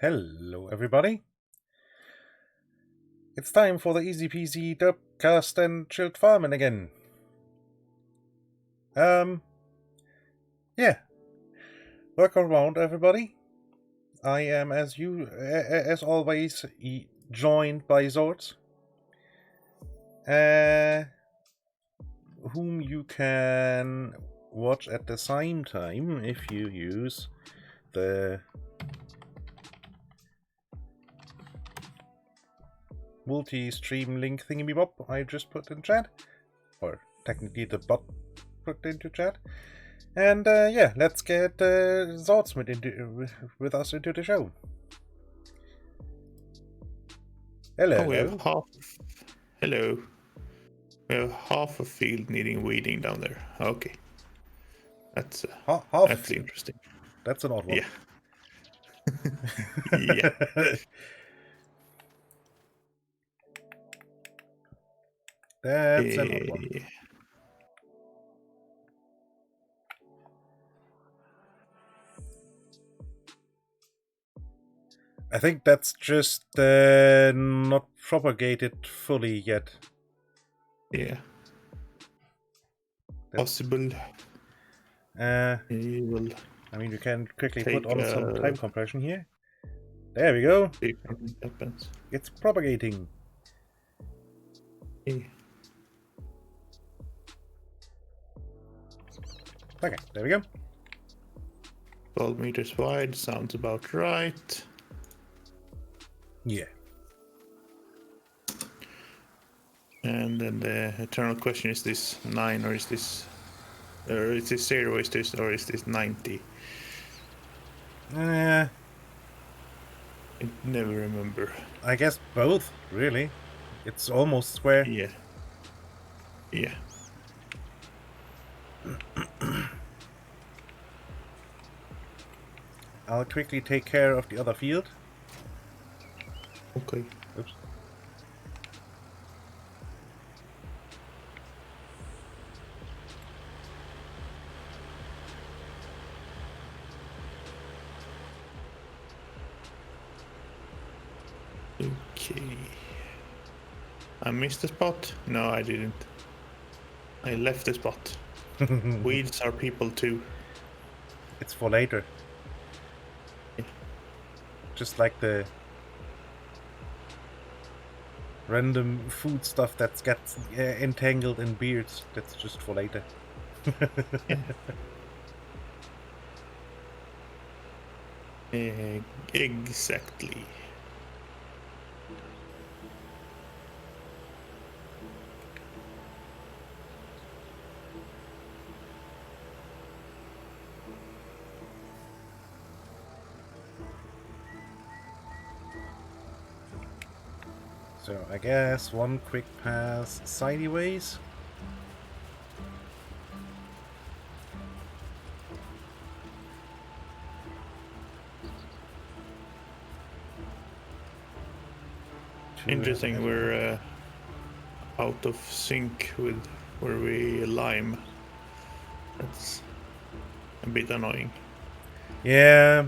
Hello, everybody. It's time for the easy peasy dubcast and chilled farming again. Yeah. Welcome around, everybody. I am, as always, joined by Zords, whom you can watch at the same time if you use the multi-stream link thingy-bob I just put in chat, or technically the bot put into chat. And yeah, let's get Zordsmith with us into the show. Hello. We have hello. We have half a field needing weeding down there. Okay, that's actually interesting. That's an odd one. Yeah. Yeah. That's an odd one. I think that's just not propagated fully yet. Yeah. Possible. I mean, we can quickly put on some time compression here. There we go. It's propagating. Yeah. Okay, there we go. 12 meters wide sounds about right. Yeah. And then the eternal question is this 9 or is this 0, is this 90? I never remember. I guess both, really. It's almost square. Yeah. Yeah. I'll quickly take care of the other field. Okay. Oops. Okay. I missed the spot? No, I didn't. I left the spot. Weeds are people too. It's for later. Yeah. Just like the random food stuff that gets entangled in beards. That's just for later. Yeah. Exactly. So I guess one quick pass sideways. Interesting, we're out of sync with where we lime. That's a bit annoying. Yeah,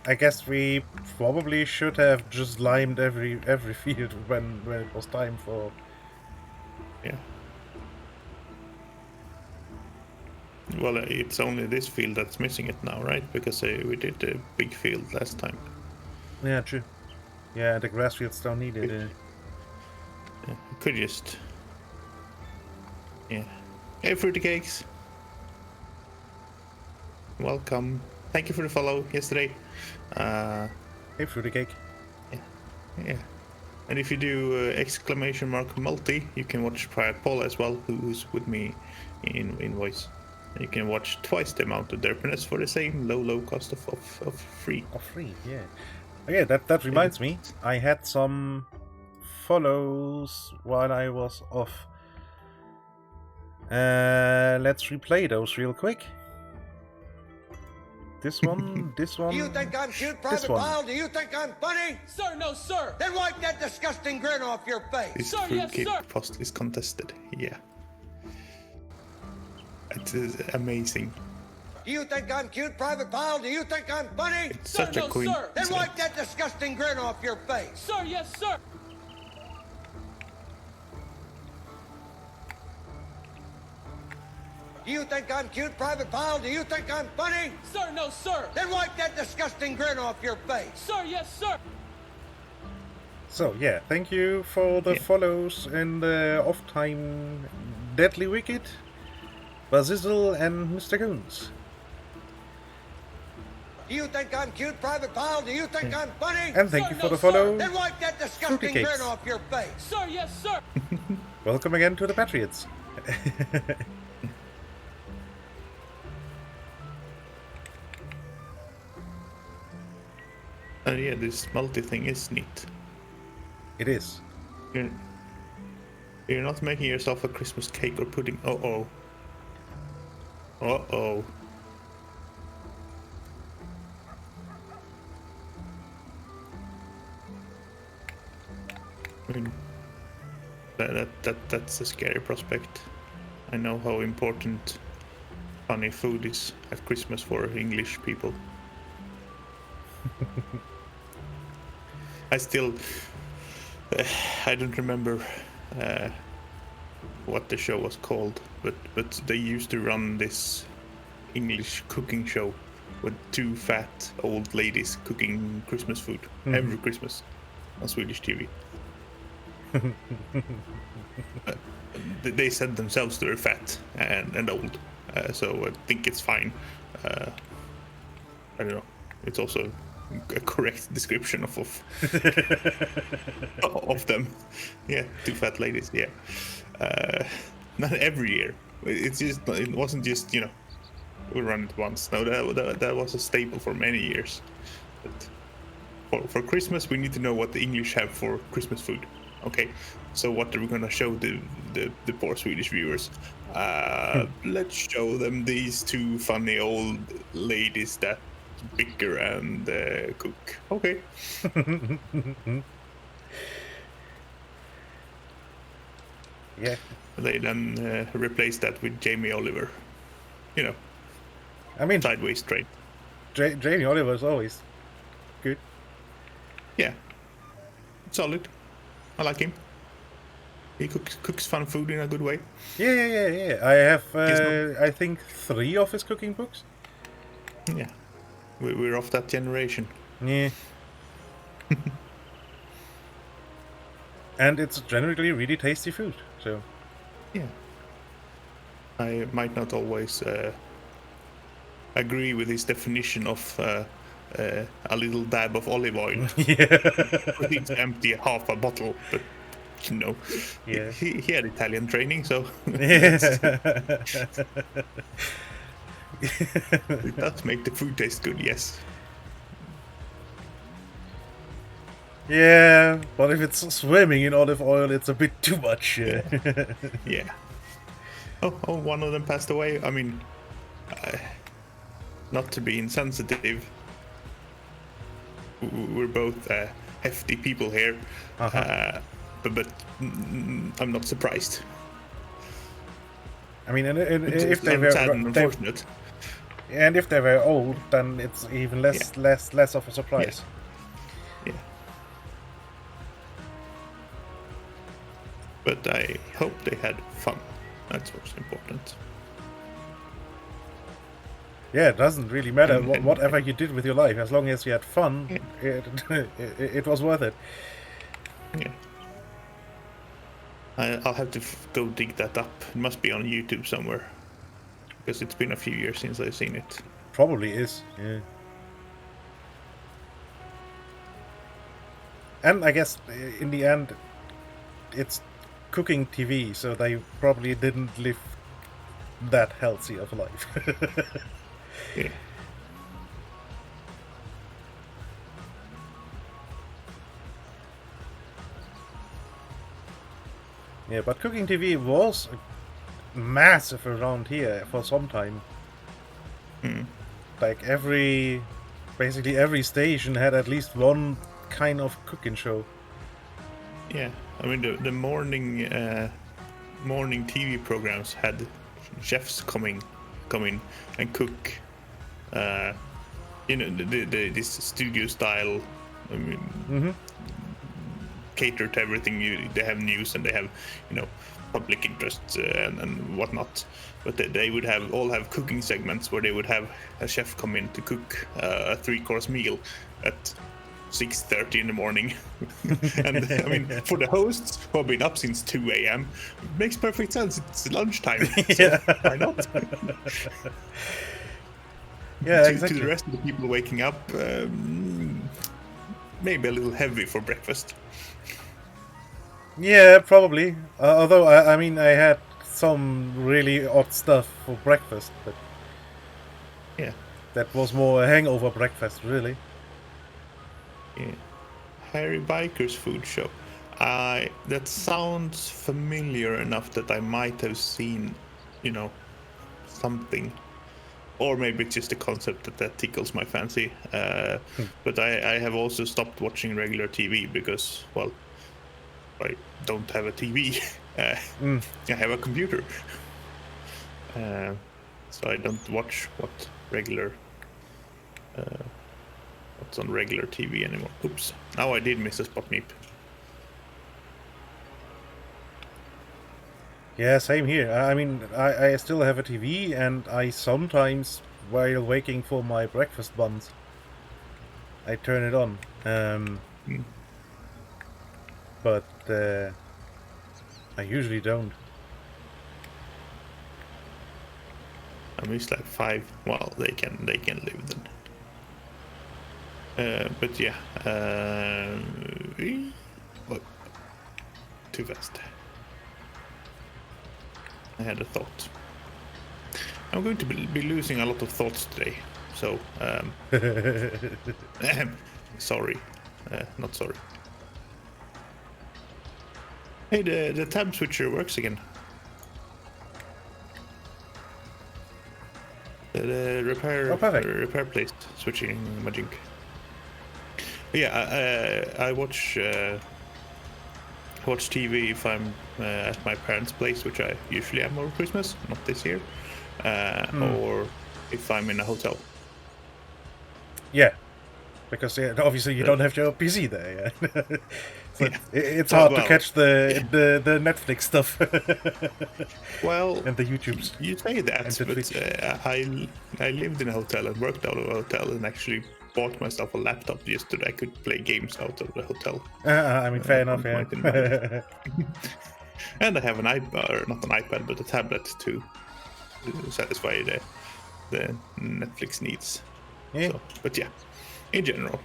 I guess we probably should have just limed every field when it was time for. Yeah. Well, it's only this field that's missing it now, right? Because we did the big field last time. Yeah, true. Yeah, the grass fields don't need it. Yeah, could just. Yeah. Hey, Fruity Cakes. Welcome. Thank you for the follow yesterday. Hey, Fruity Cake. Yeah. And if you do !multi, you can watch Paul as well, who's with me in voice. You can watch twice the amount of derpiness for the same low cost of free. Of free, yeah. Okay, that reminds me. I had some follows while I was off. Let's replay those real quick. This one, this one. Do you think I'm cute, Private Pile? Do you think I'm funny? Sir, no, sir. Then wipe that disgusting grin off your face. This Sir, yes, sir. post is contested. Yeah. It is amazing. Do you think I'm cute, Private Pile? Do you think I'm funny? It's such a queen. Then wipe that disgusting grin off your face. Sir, yes, sir. Do you think I'm cute, Private Pile? Do you think I'm funny? Sir, no, sir. Then wipe that disgusting grin off your face. Sir, yes, sir. So yeah, thank you for the follows in the off time, Deadly Wicked, Bazizzle, and Mr. Goons. Do you think I'm cute, Private Pile? Do you think I'm funny? And thank Sir, you for no, the follow. sir. Then wipe that disgusting Fruity grin Cakes. off your face. Sir, yes, sir. Welcome again to the Patriots. Yeah, this multi thing is neat. It is. You're not making yourself a Christmas cake or pudding. Uh-oh. Uh-oh. I mean, that's a scary prospect. I know how important funny food is at Christmas for English people. I still, I don't remember what the show was called, but they used to run this English cooking show with two fat old ladies cooking Christmas food every Christmas on Swedish TV. They said themselves they were fat and old, so I think it's fine. I don't know. It's also a correct description of of them. Yeah, two fat ladies. Yeah, not every year. It wasn't just we run it once. No, that was a staple for many years. But for Christmas, we need to know what the English have for Christmas food. Okay, so what are we gonna show the poor Swedish viewers? Let's show them these two funny old ladies that bicker and cook. Okay. Yeah. They then replaced that with Jamie Oliver. I mean, Sideways train. Jamie Oliver's always good. Yeah. Solid. I like him. He cooks fun food in a good way. Yeah. I have, I think, 3 of his cooking books. Yeah. We're of that generation. Yeah. And it's generally really tasty food, so... Yeah. I might not always agree with his definition of a little dab of olive oil. Yeah. Putting to empty half a bottle, but Yeah. he had Italian training, so it does make the food taste good, yes. Yeah, but if it's swimming in olive oil, it's a bit too much. Yeah. Oh, one of them passed away. I mean, not to be insensitive, we're both hefty people here, but I'm not surprised. I mean, and if they were sad and unfortunate. and if they were old, then it's even less of a surprise. Yeah. But I hope they had fun. That's what's important. Yeah, it doesn't really matter whatever you did with your life, as long as you had fun. It was worth it. Yeah. I'll have to go dig that up. It must be on YouTube somewhere, because it's been a few years since I've seen it. Probably is. Yeah. And I guess in the end, it's cooking TV, so they probably didn't live that healthy of a life. Yeah. Yeah, but cooking TV was massive around here for some time. Like basically every station had at least one kind of cooking show. Yeah, I mean the morning TV programs had chefs come in and cook This studio style. I mean, cater to everything. They have news and they have, public interests and whatnot. But they would all have cooking segments where they would have a chef come in to cook a 3-course meal at 6:30 in the morning. And I mean, for the hosts who have been up since 2 a.m., it makes perfect sense. It's lunchtime. So why not? Yeah, To exactly. the rest of the people waking up, maybe a little heavy for breakfast. Yeah, probably. Although, I mean, I had some really odd stuff for breakfast, but Yeah. that was more a hangover breakfast, really. Yeah. Harry Biker's food show. That sounds familiar enough that I might have seen, something. Or maybe it's just a concept that tickles my fancy. But I have also stopped watching regular TV because, well, I don't have a TV. I have a computer. So I don't watch what's on regular TV anymore. Oops. Now I did miss a spot meep. Yeah, same here. I mean, I still have a TV, and I sometimes, while waiting for my breakfast buns, I turn it on. But I usually don't. I missed like 5. Well, they can live then. But yeah. What? Too fast. I had a thought. I'm going to be losing a lot of thoughts today. So, sorry. Not sorry. Hey, the tab switcher works again. The repair place switching magic. Yeah, I watch TV if I'm at my parents' place, which I usually am over Christmas, not this year, or if I'm in a hotel. Yeah, because obviously you don't have your PC there. Yeah. So Yeah. it's hard to Well, catch the Netflix stuff. Well, and the YouTubes. You say that, And the but Twitch. I lived in a hotel and worked out of a hotel and actually bought myself a laptop just so that I could play games out of the hotel. I mean, fair enough, yeah. point in mind. And I have an iPad, or not an iPad, but a tablet to satisfy the Netflix needs. Yeah. So, but yeah, in general.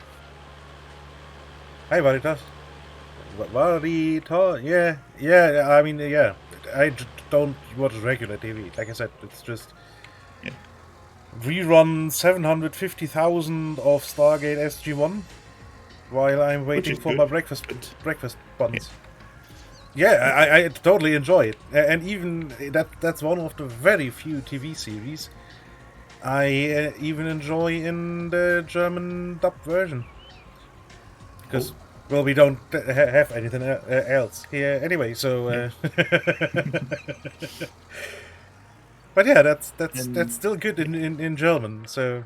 Hi, Veritas. Veritas, yeah. I mean, yeah. I don't watch regular TV. Like I said, it's just rerun 750,000 of Stargate SG-1 while I'm waiting for good, my breakfast buns. Yeah, I totally enjoy it, and even that's one of the very few TV series I even enjoy in the German dub version. Because well, we don't have anything else here anyway, so. But yeah, that's still good in German. So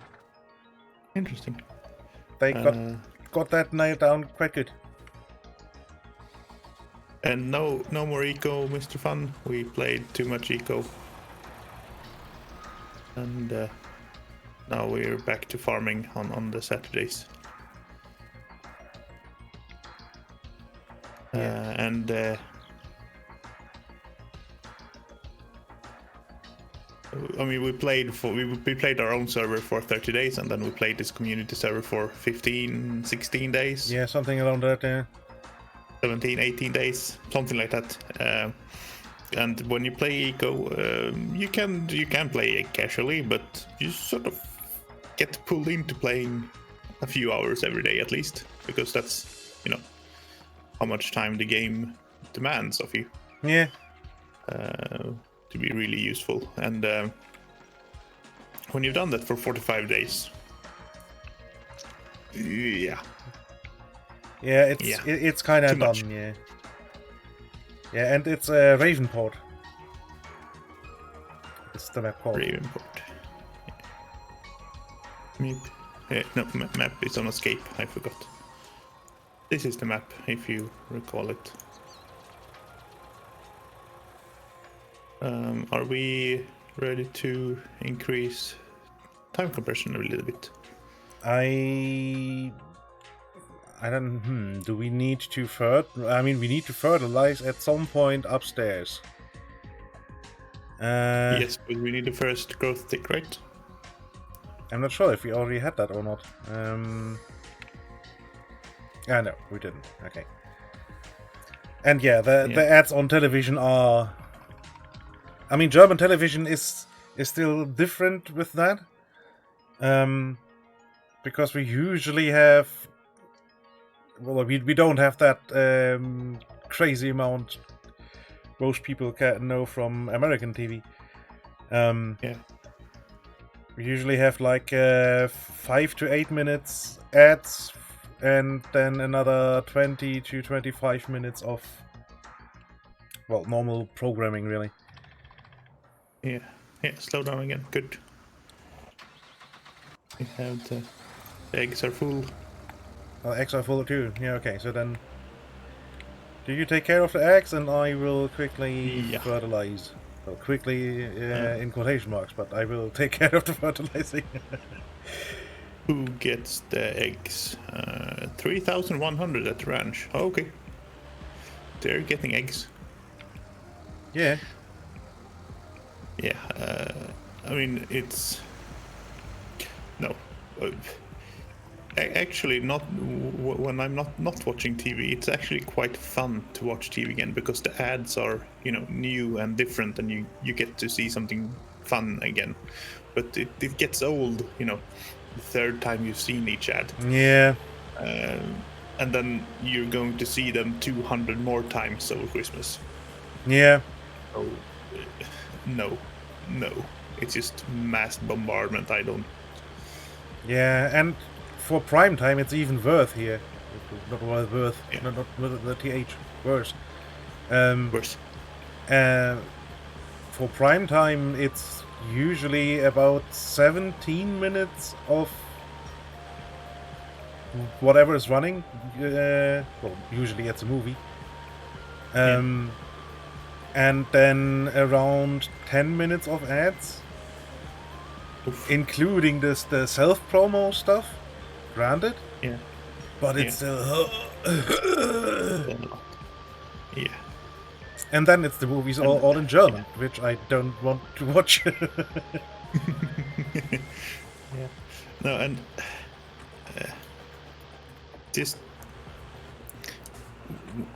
Interesting. they got that nailed down quite good. And no more Eco, Mr. Fun. We played too much Eco. And now we're back to farming on the Saturdays. I mean, we played our own server for 30 days, and then we played this community server for 15, 16 days. Yeah, something around that. 17, 18 days, something like that. And when you play Eco, you can play it casually, but you sort of get pulled into playing a few hours every day at least, because that's how much time the game demands of you. Yeah. To be really useful. And when you've done that for 45 days, yeah, it's kind of done. Yeah. Yeah, and it's Ravenport. It's the map called. Ravenport. Map is on escape. I forgot. This is the map, if you recall it. Are we ready to increase time compression a little bit? I don't. Do we need to we need to fertilize at some point upstairs. Yes, but we need the first growth stick, right? I'm not sure if we already had that or not. No, we didn't. Okay. And yeah, the ads on television are. I mean, German television is still different with that. Because we usually have. Well, we don't have that crazy amount most people can know from American TV. Yeah. We usually have like 5 to 8 minutes ads, and then another 20 to 25 minutes of, well, normal programming, really. Yeah, slow down again. Good. We have the eggs are full. Oh, eggs are full too. Yeah, okay, so then. Do you take care of the eggs, and I will quickly fertilize. Well, quickly in quotation marks, but I will take care of the fertilizing. Who gets the eggs? 3,100 at the ranch. Oh, okay. They're getting eggs. Yeah. Yeah, I mean, it's... No. Actually, not when I'm not watching TV. It's actually quite fun to watch TV again because the ads are, new and different, and you get to see something fun again. But it gets old, the third time you've seen each ad. Yeah. And then you're going to see them 200 more times over Christmas. Yeah. Oh, no. It's just mass bombardment. I don't. Yeah, and for prime time, it's even worth here. Not worth. Yeah. Not with the th. Worse. Worse. For prime time, it's usually about 17 minutes of whatever is running. Well, usually it's a movie. And then around 10 minutes of ads. Oof. Including the self-promo stuff. Granted. Yeah. But it's still... Yeah. And then it's the movies all in German, which I don't want to watch. Yeah. No, and just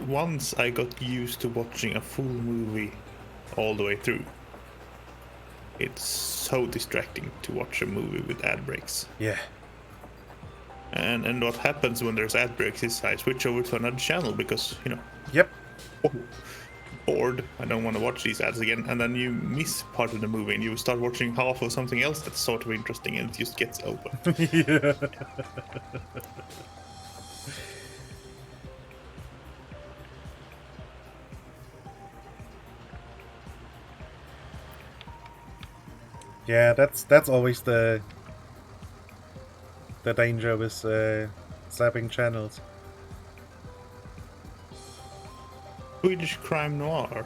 once I got used to watching a full movie all the way through, it's so distracting to watch a movie with ad breaks. Yeah. And what happens when there's ad breaks is I switch over to another channel because, Yep. Bored. I don't want to watch these ads again. And then you miss part of the movie and you start watching half of something else that's sort of interesting and it just gets over. Yeah. Yeah, that's always the danger with zapping channels. Swedish crime noir.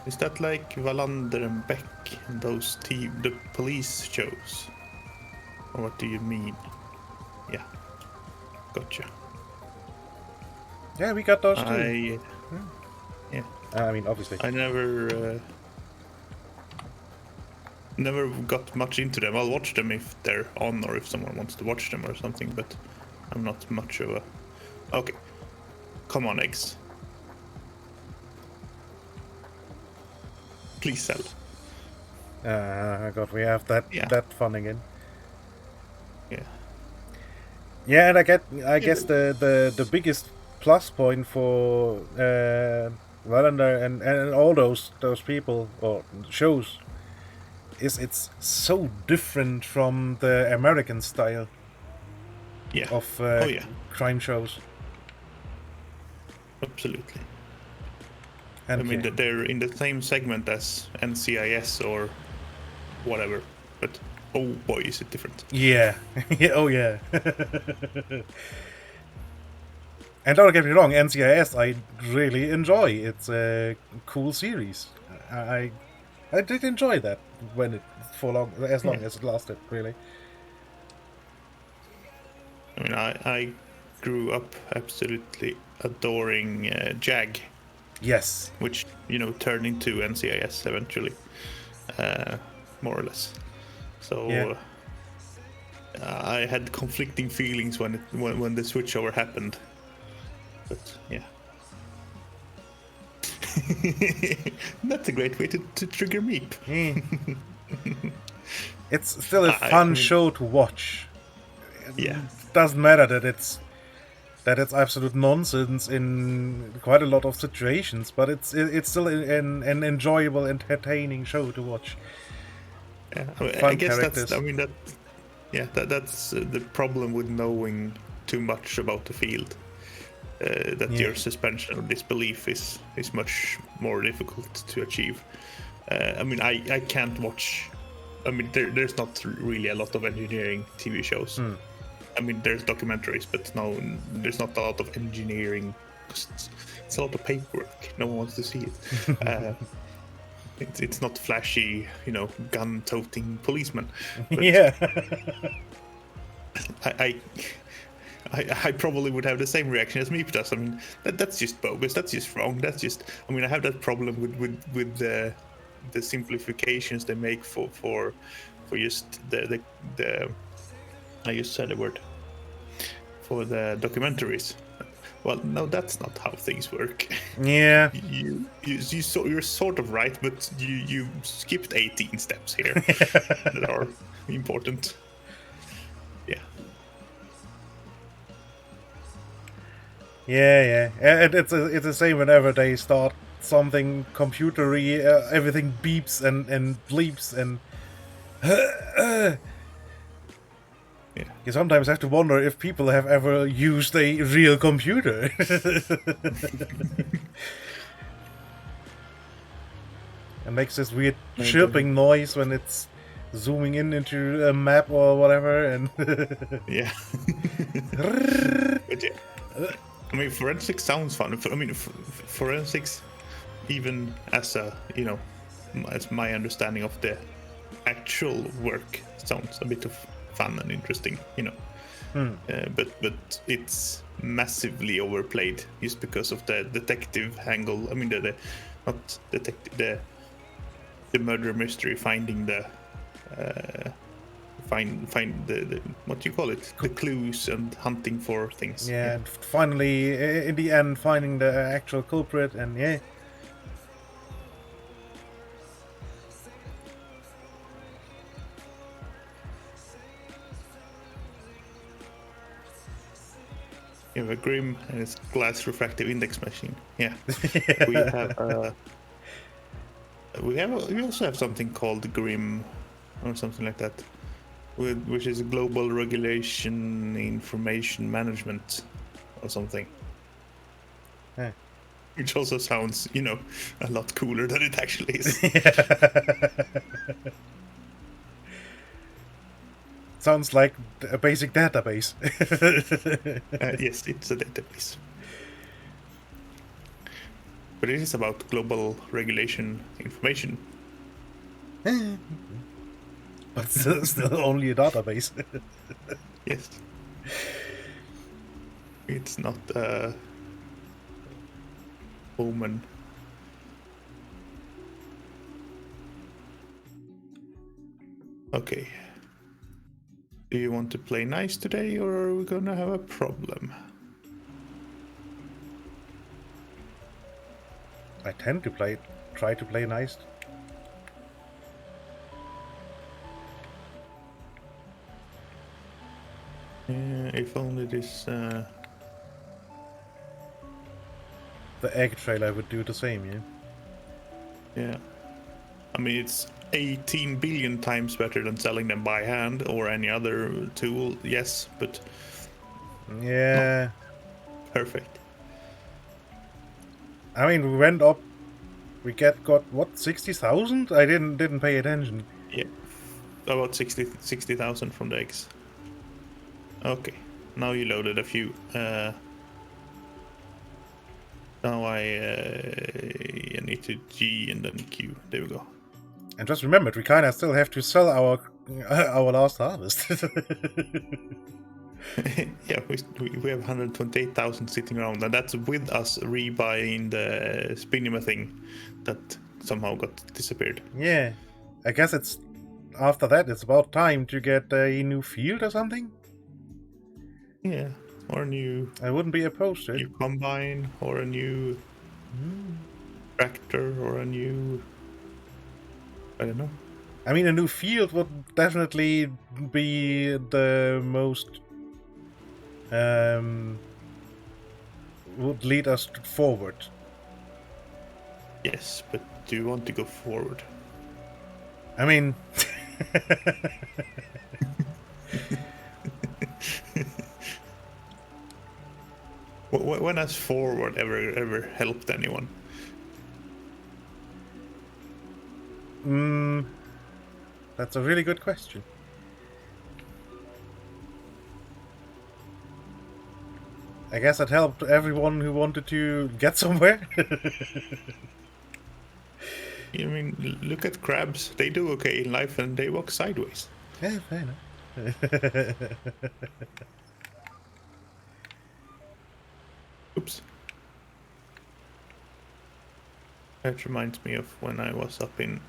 Is that like Wallander and Beck and those the police shows? Or what do you mean? Yeah. Gotcha. Yeah, we got those too. Yeah. I mean, obviously. I never got much into them. I'll watch them if they're on or if someone wants to watch them or something, but I'm not much of a... Okay. Come on, eggs. Please sell. God, we have that fun again. Yeah. Yeah, and I guess the biggest plus point for Wallander and all those people or shows is it's so different from the American style of crime shows. Absolutely. And I mean, they're in the same segment as NCIS or whatever, but oh boy, is it different. Yeah. Yeah. Oh yeah. And don't get me wrong, NCIS I really enjoy. It's a cool series. I did enjoy that when it as long as it lasted, really. I mean, I grew up absolutely adoring Jag, Yes. which turned into NCIS eventually, more or less. So Yeah. I had conflicting feelings when the switchover happened, but yeah. That's a great way to trigger Meep. It's still a I fun mean- show to watch. Yeah. It doesn't matter that it's absolute nonsense in quite a lot of situations, but it's still an enjoyable, entertaining show to watch. Yeah, I Fun guess characters. that's the problem with knowing too much about the field. That Yeah. your suspension of disbelief is much more difficult to achieve. I mean, I can't watch. I mean, there's not really a lot of engineering TV shows. I mean, there's documentaries, but no, there's not a lot of engineering. It's a lot of paperwork. No one wants to see it. It's not flashy, gun-toting policemen. But Yeah. I probably would have the same reaction as Meep does. I mean, that's just bogus. That's just wrong. That's just. I mean, I have that problem with the simplifications they make for just the I just said a word for the documentaries. Well, no, that's not how things work. Yeah. You're sort of right, but you skipped 18 steps here that are important. Yeah. Yeah. And it's the same whenever they start something computery, everything beeps and bleeps and. Yeah. You sometimes have to wonder if people have ever used a real computer. It makes this weird chirping noise when it's zooming in into a map or whatever, and Yeah. But yeah. I mean, forensics sounds fun. I mean, forensics, even as as my understanding of the actual work, sounds a bit of fun and interesting, but it's massively overplayed just because of the detective angle. I mean, not detective, the murder mystery, finding the find the what do you call it, the clues and hunting for things. yeah, and finally, in the end, finding the actual culprit, and yeah. You have a Grim and its glass refractive index machine. Yeah. We have we also have something called Grim or something like that, which is global regulation information management or something. Yeah. Which also sounds, a lot cooler than it actually is. Sounds like a basic database. Yes, it's a database. But it is about global regulation information. But still only a database. Yes. It's not Omen. Okay. Do you want to play nice today, or are we gonna have a problem? I tend to try to play nice. If only this... The egg trailer would do the same, yeah? Yeah. I mean, it's 18 billion times better than selling them by hand or any other tool, yes, but... Yeah. Perfect. I mean, we went up. We got what, 60,000? I didn't pay attention. Yeah. about 60,000 from the eggs. Okay, now you loaded a few. Now I need to G and then Q. There we go. And just remember, we kind of still have to sell our last harvest. Yeah, we have 128,000 sitting around, and that's with us rebuying the Spinima thing that somehow got disappeared. Yeah, I guess it's after that. It's about time to get a new field or something. Yeah, or a new. I wouldn't be opposed to it. New combine, or a new tractor, or a new. I don't know. I mean, a new field would definitely be the most. Would lead us forward. Yes, but do you want to go forward? I mean. When has forward ever helped anyone? That's a really good question. I guess it helped everyone who wanted to get somewhere. I mean, look at crabs. They do okay in life and they walk sideways. Yeah, fair enough. Oops. That reminds me of when I was up in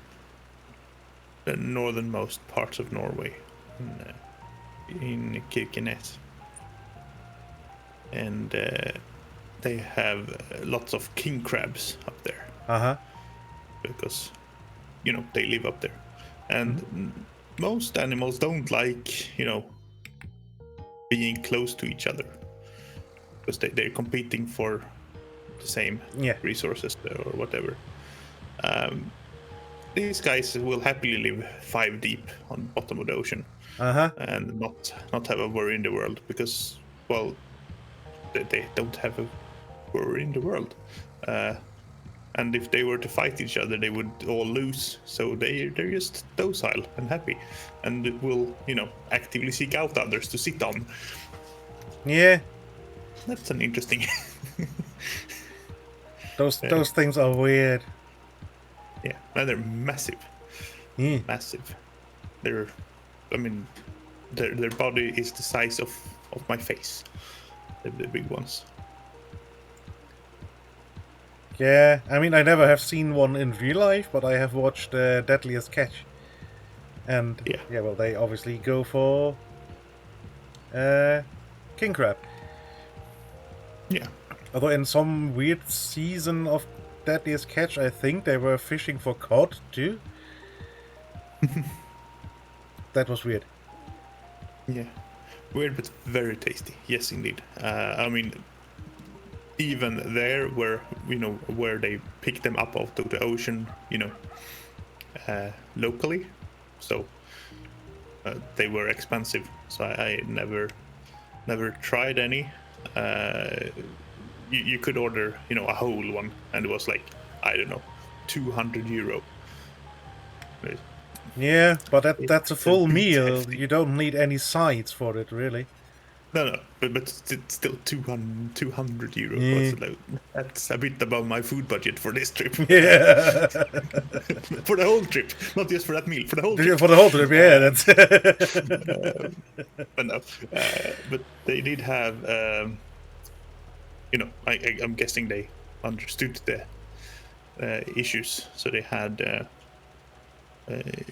the northernmost parts of Norway, in Kirkenes. And they have lots of king crabs up there. Uh-huh. Because, they live up there. And most animals don't like, being close to each other. Because they're competing for the same resources or whatever. These guys will happily live 5 deep on the bottom of the ocean. Uh-huh. And not have a worry in the world. Because, well, they don't have a worry in the world. And if they were to fight each other, they would all lose. So they're just docile and happy, and will actively seek out others to sit on. Yeah. That's an interesting. Those things are weird. Yeah, and they're massive. Yeah. Massive. Their body is the size of my face. The big ones. Yeah, I mean, I never have seen one in real life, but I have watched Deadliest Catch. And, well, they obviously go for king crab. Yeah. Although in some weird season of Deadliest Catch, I think they were fishing for cod, too. That was weird. Yeah. Weird, but very tasty. Yes, indeed. I mean... Even there, where they pick them up out of the ocean, locally, so they were expensive. So I never tried any. You could order, a whole one, and it was like, I don't know, €200. Yeah, but that's a full meal. hefty. You don't need any sides for it, really. No, but it's still €200. Yeah. That's a bit above my food budget for this trip. Yeah. For the whole trip, not just for that meal. For the whole trip. For the whole trip, yeah. That's But no, but they did have, I'm guessing they understood the issues, so they had.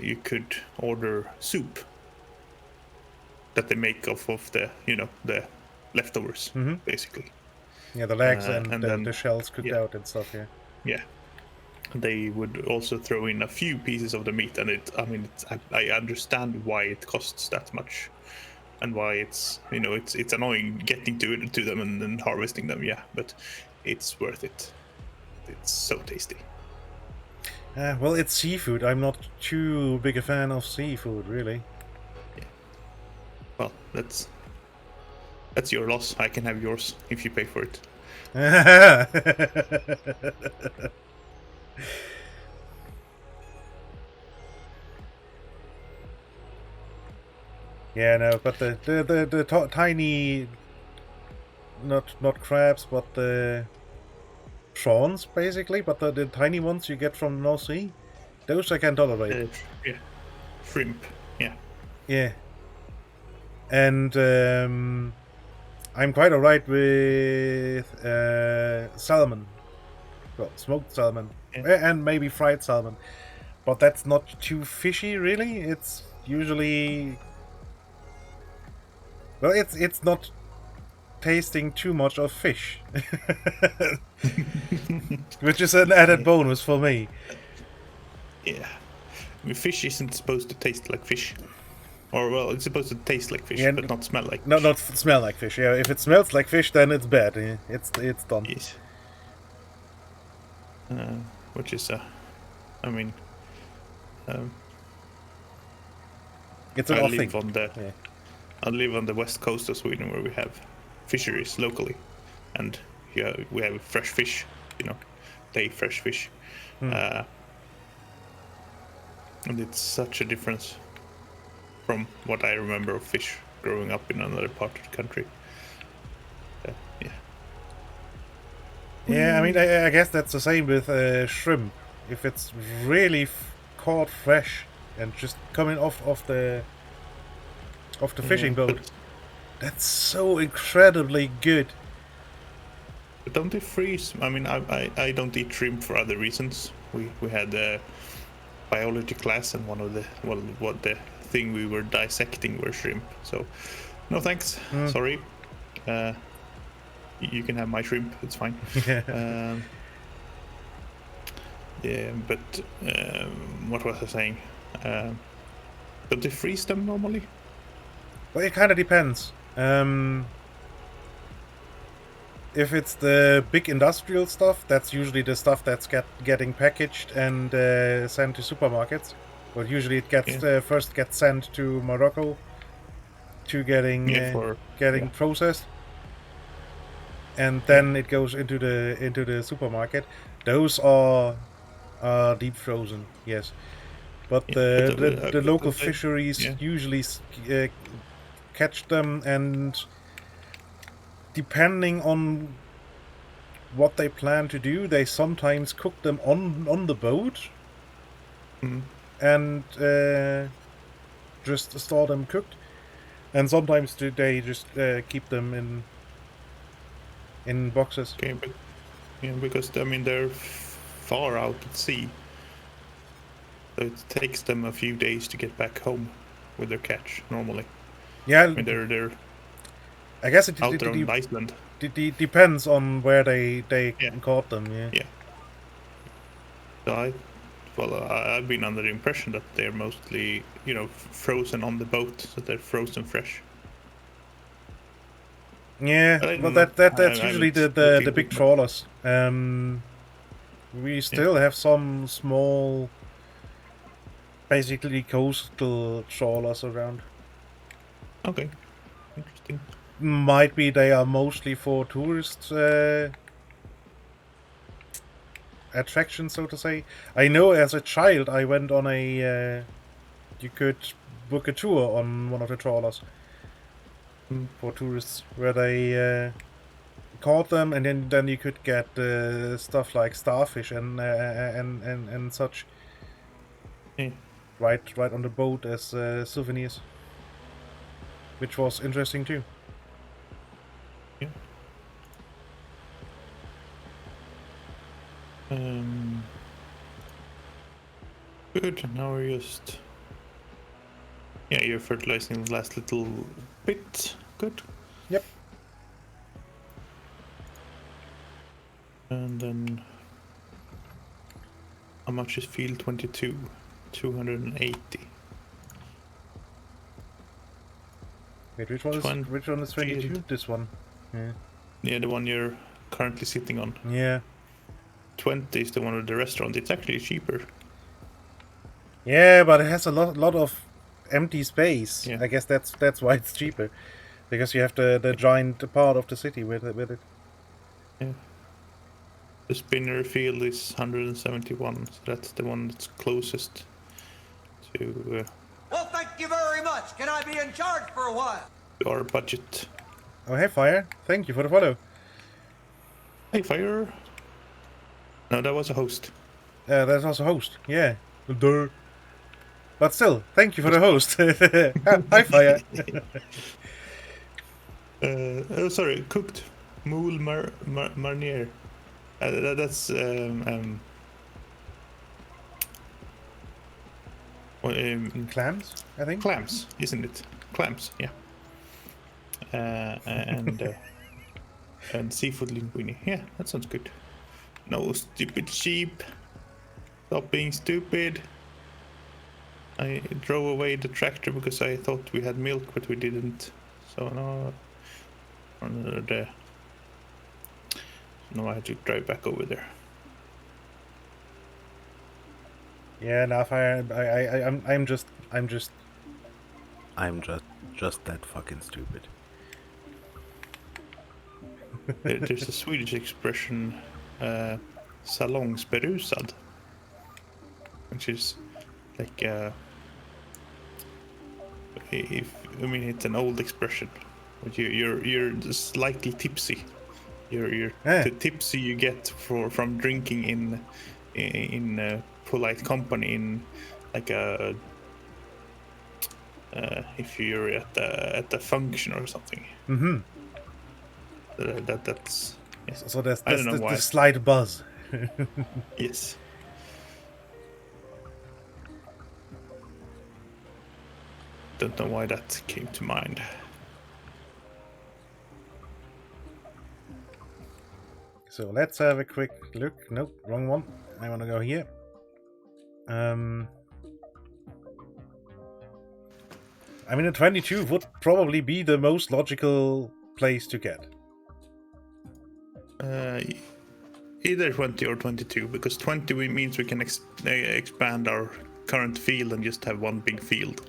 You could order soup that they make off of the the leftovers, basically. Yeah, the legs and then the shells cooked out and stuff. Yeah. Yeah. They would also throw in a few pieces of the meat, and I understand why it costs that much, and why it's it's annoying getting to them and then harvesting them. Yeah, but it's worth it. It's so tasty. Well, it's seafood. I'm not too big a fan of seafood, really. Well, that's your loss. I can have yours if you pay for it. Yeah, no, but the tiny, not crabs, but the prawns basically, but the tiny ones you get from the North Sea, those I can tolerate. Yeah, shrimp. Yeah. Yeah, and I'm quite alright with salmon, well, smoked salmon, Yeah. and maybe fried salmon, but that's not too fishy, really. It's usually, well, it's not tasting too much of fish, which is an added bonus for me. Yeah. I mean, fish isn't supposed to taste like fish. Or, well, it's supposed to taste like fish, Yeah, but not smell like No, fish. not smell like fish. Yeah, if it smells like fish, then it's bad. Yeah, it's done. Yes. Which is, I mean, It's an I odd live thing. on the Yeah. I live on the west coast of Sweden where we have fisheries locally, and yeah, we have fresh fish. You know, day fresh fish, and it's such a difference from what I remember of fish growing up in another part of the country. Yeah. Yeah, I mean, I guess that's the same with shrimp. If it's really caught fresh and just coming off the fishing boat, that's so incredibly good. But don't they freeze? I mean, I don't eat shrimp for other reasons. We had a biology class, and one of the what the thing we were dissecting were shrimp. So, no thanks. Sorry. You can have my shrimp. It's fine. Yeah, but what was I saying? Don't they freeze them normally? Well, it kind of depends. If it's the big industrial stuff, that's usually the stuff that's getting packaged and sent to supermarkets. But usually it gets first gets sent to Morocco to getting processed, and then it goes into the supermarket. Those are deep frozen, yes. But the local fisheries usually catch them, and depending on what they plan to do, they sometimes cook them on the boat and just store them cooked, and sometimes they just keep them in boxes. Okay, but because I mean they're far out at sea, so it takes them a few days to get back home with their catch normally. Yeah, I mean they're I guess it out there on Iceland. Depends on where they caught them. Yeah. So I've been under the impression that they're mostly, frozen on the boat, so they're frozen fresh. Yeah, well, that's usually the big trawlers. We still have some small, basically coastal trawlers around. Okay, interesting. Might be they are mostly for tourist attraction, so to say. I know as a child I went on you could book a tour on one of the trawlers for tourists, where they caught them, and then you could get stuff like starfish and such right on the boat as souvenirs, which was interesting too. Good. Now we're just you're fertilizing the last little bit. Good. Yep. And then how much is field 22? 280. Wait, which one is 22? This one. Yeah, the one you're currently sitting on. Yeah. 20 is the one with the restaurant. It's actually cheaper. Yeah, but it has a lot of empty space. Yeah. I guess that's why it's cheaper, because you have the giant part of the city with it. Yeah. The spinner field is 171, so that's the one that's closest to Well, thank you very much. Can I be in charge for a while? Our budget. Oh, hey, Fire. Thank you for the follow. Hey, Fire. No, that was a host. That's also host. Yeah. Duh. But still, thank you for the host. Hi, Fire. Sorry, cooked moule marnier. That's Clams, I think. clams, isn't it? Clams, yeah. And seafood linguine. Yeah, that sounds good. No stupid sheep. Stop being stupid. I drove away the tractor because I thought we had milk, but we didn't. So now, there. Now I had to drive back over there. Yeah, now Fire. I'm just that fucking stupid. There's a Swedish expression, salongsberusad, which is like, it's an old expression. But you're slightly tipsy. You're the tipsy you get from drinking in polite company, in like a if you're at a function or something. Mm-hmm. That's yeah. So there's I don't know why. the slight buzz. Yes. Don't know why that came to mind. So let's have a quick look. Nope, wrong one. I want to go here. I mean, a 22 would probably be the most logical place to get. Either 20 or 22, because 20 means we can expand our current field and just have one big field,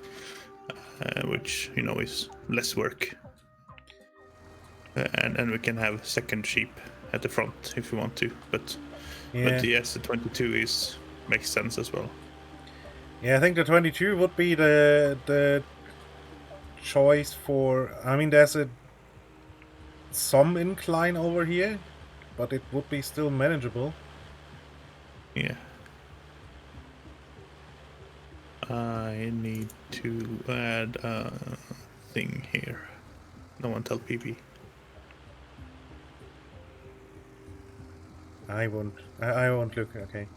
which is less work. And we can have second sheep at the front if we want to, but yes, the 22 makes sense as well. Yeah, I think the 22 would be the choice for. I mean, there's some incline over here, but it would be still manageable. Yeah. I need to add a thing here. No one tell PP. I won't look. Okay.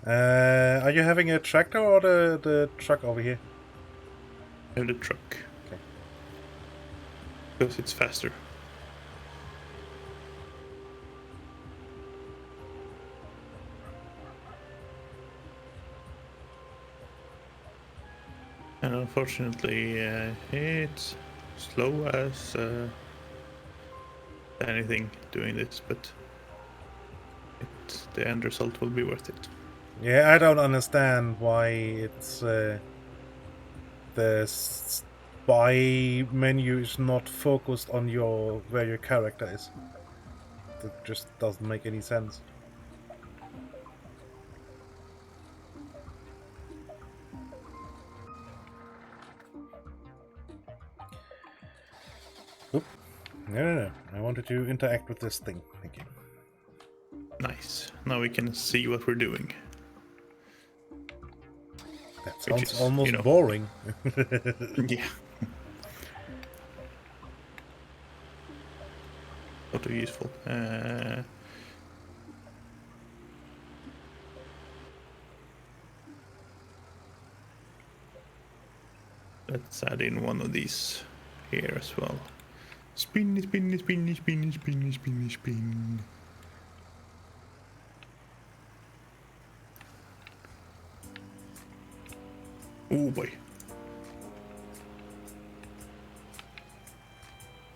Are you having a tractor or the truck over here? I have the truck. Okay. Because it's faster. And unfortunately, it's slow as anything doing this, but the end result will be worth it. Yeah, I don't understand why it's the spy menu is not focused on where your character is. That just doesn't make any sense. Oop. No. I wanted to interact with this thing. Thank you. Nice. Now we can see what we're doing. That sounds is, almost boring. Yeah. Not too useful. Let's add in one of these here as well. Spin, spin, spin, spin, spin, spin, spin. Oh boy.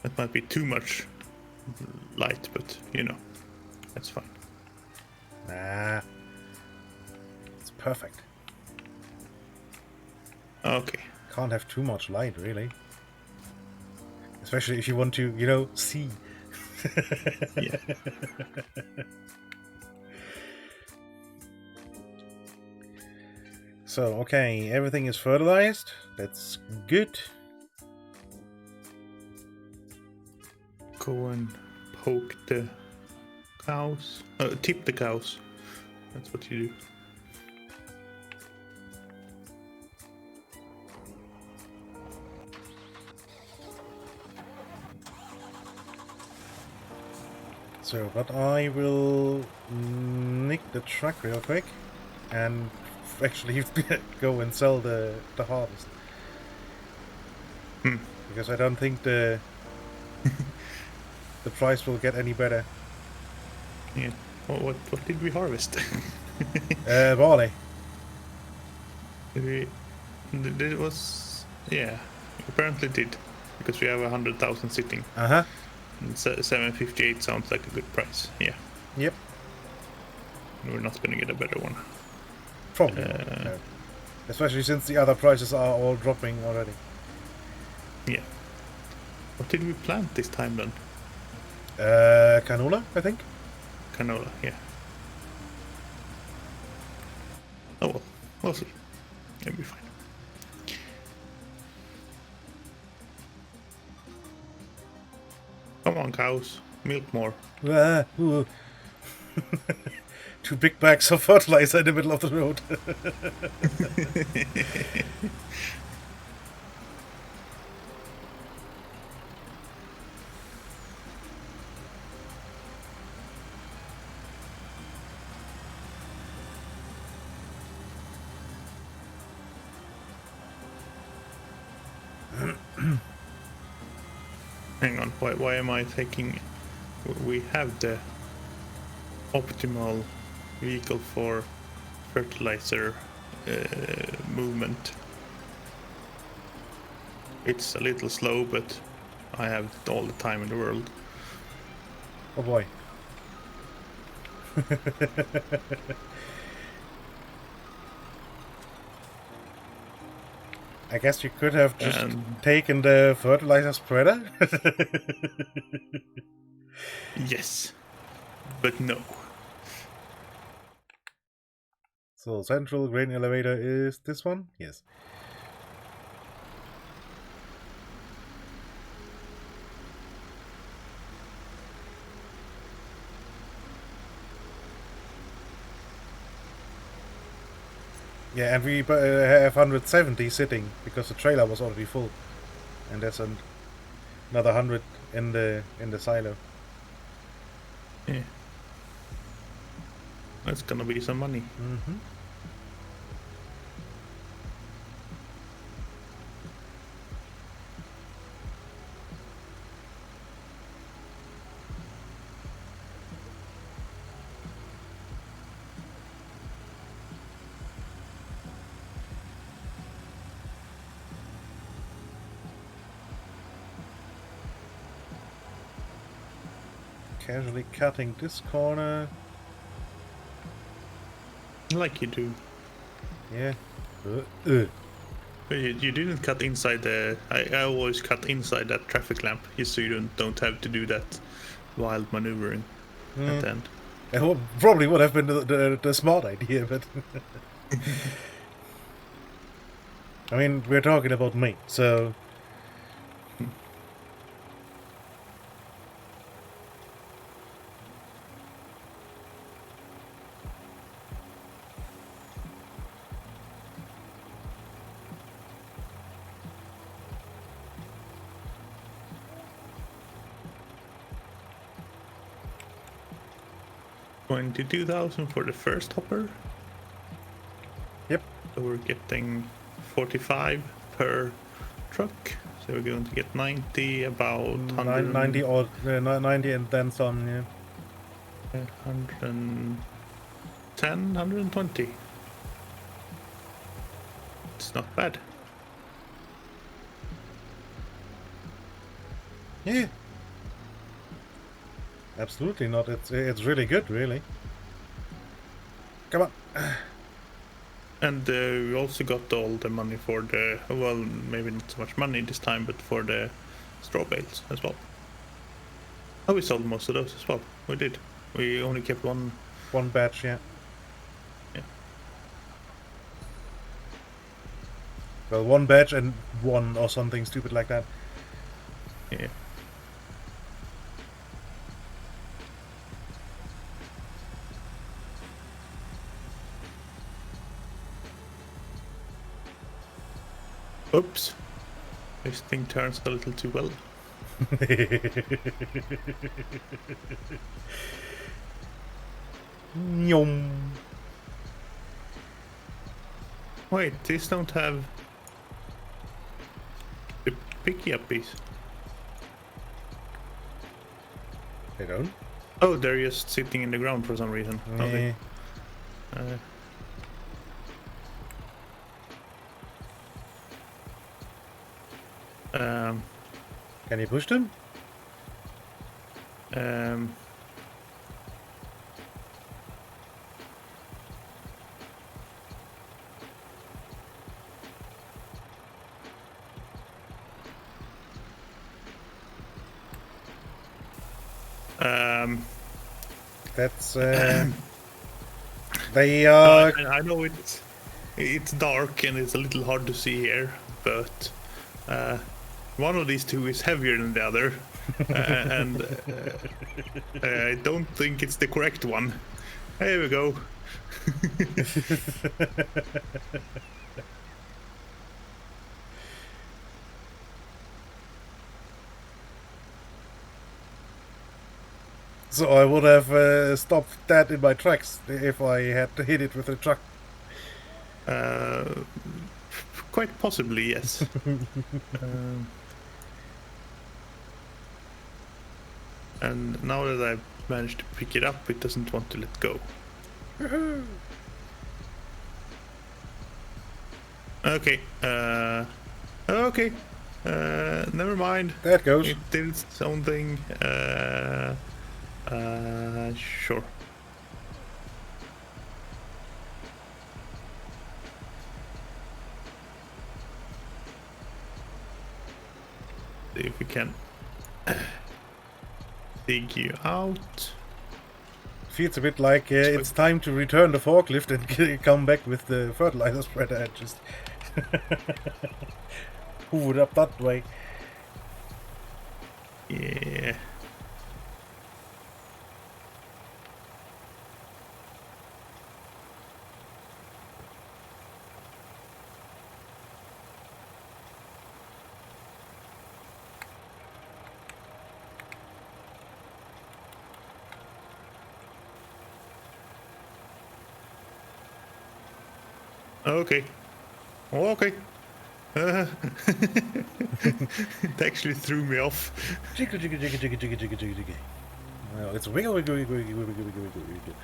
That might be too much light, but that's fine. Nah. It's perfect. Okay. Can't have too much light, really. Especially if you want to, you know, see. Yeah. So, okay, everything is fertilized. That's good. Go and poke the cows. Tip the cows. That's what you do. So, but I will nick the truck real quick and actually go and sell the harvest. Because I don't think the the price will get any better. Yeah. What did we harvest? Barley. It was, yeah, apparently did, because we have 100,000 sitting. Uh-huh. And 758 sounds like a good price. Yeah. Yep. We're not gonna get a better one. Probably not, no. Especially since the other prices are all dropping already. Yeah. What did we plant this time then? Canola, I think. Canola, yeah. Oh well, we'll see. It'll be fine. Come on, cows. Milk more. Ooh. 2 big bags of fertilizer in the middle of the road. Hang on, why am I taking... We have the optimal vehicle for fertilizer movement. It's a little slow, but I have all the time in the world. Oh boy. I guess you could have just taken the fertilizer spreader. Yes, but no. So central grain elevator is this one? Yes. Yeah, and we have 170 sitting because the trailer was already full, and there's another 100 in the silo. Yeah, that's gonna be some money. Mm-hmm. Casually cutting this corner. Like you do. Yeah. But you didn't cut inside the... I always cut inside that traffic lamp, just so you don't have to do that wild maneuvering at the end. It probably would have been the smart idea, but... I mean, we're talking about me, so... $22,000 for the first hopper. Yep. So we're getting 45 per truck. So we're going to get 90, about 100, 90 or 90 and then some, yeah. 110, 120. It's not bad. Yeah. Absolutely not. It's really good, really. Come on. And we also got all the money for the, well, maybe not so much money this time, but for the straw bales as well. Oh, we sold most of those as well. We did. We only kept one. One batch, yeah. Yeah. Well, one batch and one or something stupid like that. Yeah. Oops. This thing turns a little too well. Nyom. Wait, these don't have the picky up piece. They don't? Oh, they're just sitting in the ground for some reason. Okay. Can you push them? That's they are. I know it's dark and it's a little hard to see here, but one of these two is heavier than the other, and I don't think it's the correct one. Here we go. So I would have stopped that in my tracks if I had hit it with a truck. Quite possibly, yes. And now that I've managed to pick it up, it doesn't want to let go. Okay. Okay. Never mind. That goes. It did its own thing. Sure. See if we can dig you out. Feels a bit like it's time to return the forklift and come back with the fertilizer spreader and just move it up that way. Yeah. Okay. Okay. It actually threw me off. Jiggle, jiggle, jiggle, jiggle, jiggle, jiggle, jiggle, jiggle. Well, it's wiggle, wiggle, wiggle, wiggle, wiggle, wiggle, wiggle, wiggle.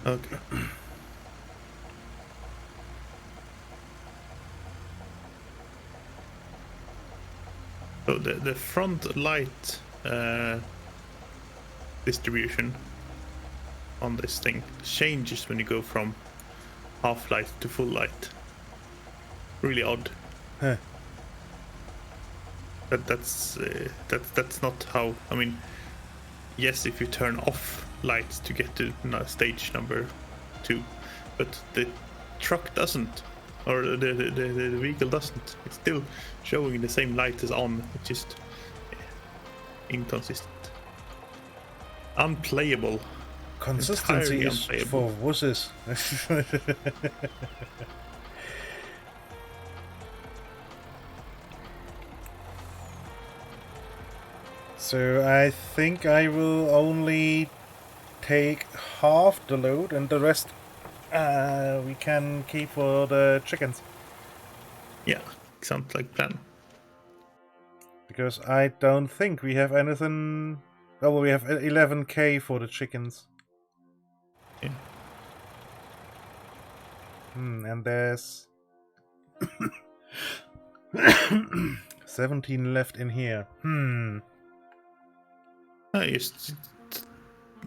Okay. So the front light distribution on this thing changes when you go from half light to full light. Really odd. Huh. That's not how. I mean, yes, if you turn off lights to get to stage number 2, but the truck doesn't, or the vehicle doesn't. It's still showing the same light as on. It's just inconsistent, unplayable. Consistency Entirely is unplayable. for wusses. So I think I will only take half the load and the rest we can keep for the chickens. Yeah, sounds like plan. Because I don't think we have anything... Oh, well, we have 11k for the chickens. Yeah. And there's... 17 left in here. Just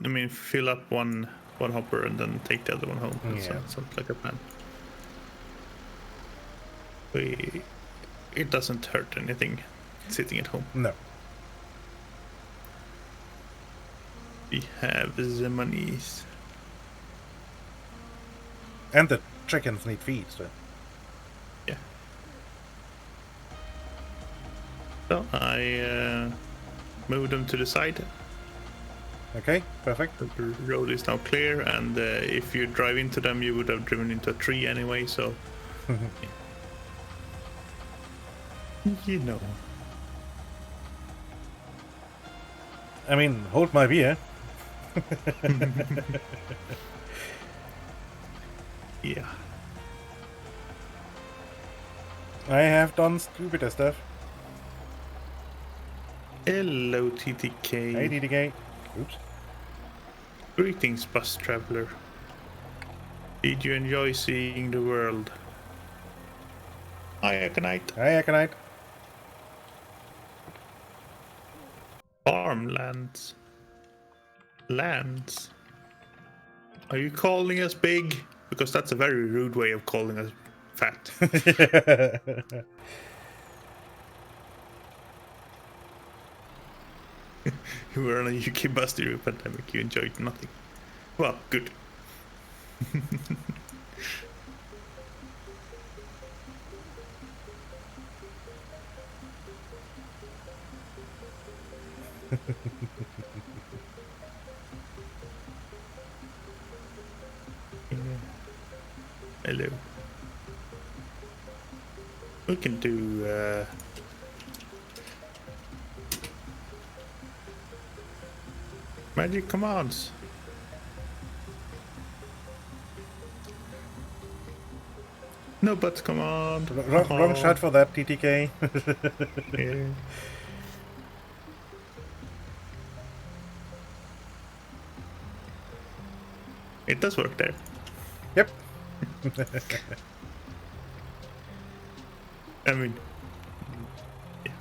I mean, fill up one hopper and then take the other one home. That Yeah. sounds like a plan. It doesn't hurt anything sitting at home. No. We have the monies. And the chickens need feed, so. Yeah. So I moved them to the side. Okay, perfect. The road is now clear, and if you drive into them, you would have driven into a tree anyway. So, you know. I mean, hold my beer. Yeah. I have done stupider stuff. Hello, TTK. Hey, DDK. Oops. Greetings, bus traveler. Did you enjoy seeing the world? Hi, Aconite. Hi, Aconite. Farmlands. Lands. Are you calling us big? Because that's a very rude way of calling us fat. You were on a UK bus during a pandemic. You enjoyed nothing. Well, good. Hello. We can do magic commands. No buts command. Wrong shot for that, TTK. Yeah. It does work there. Yep. I mean, yeah.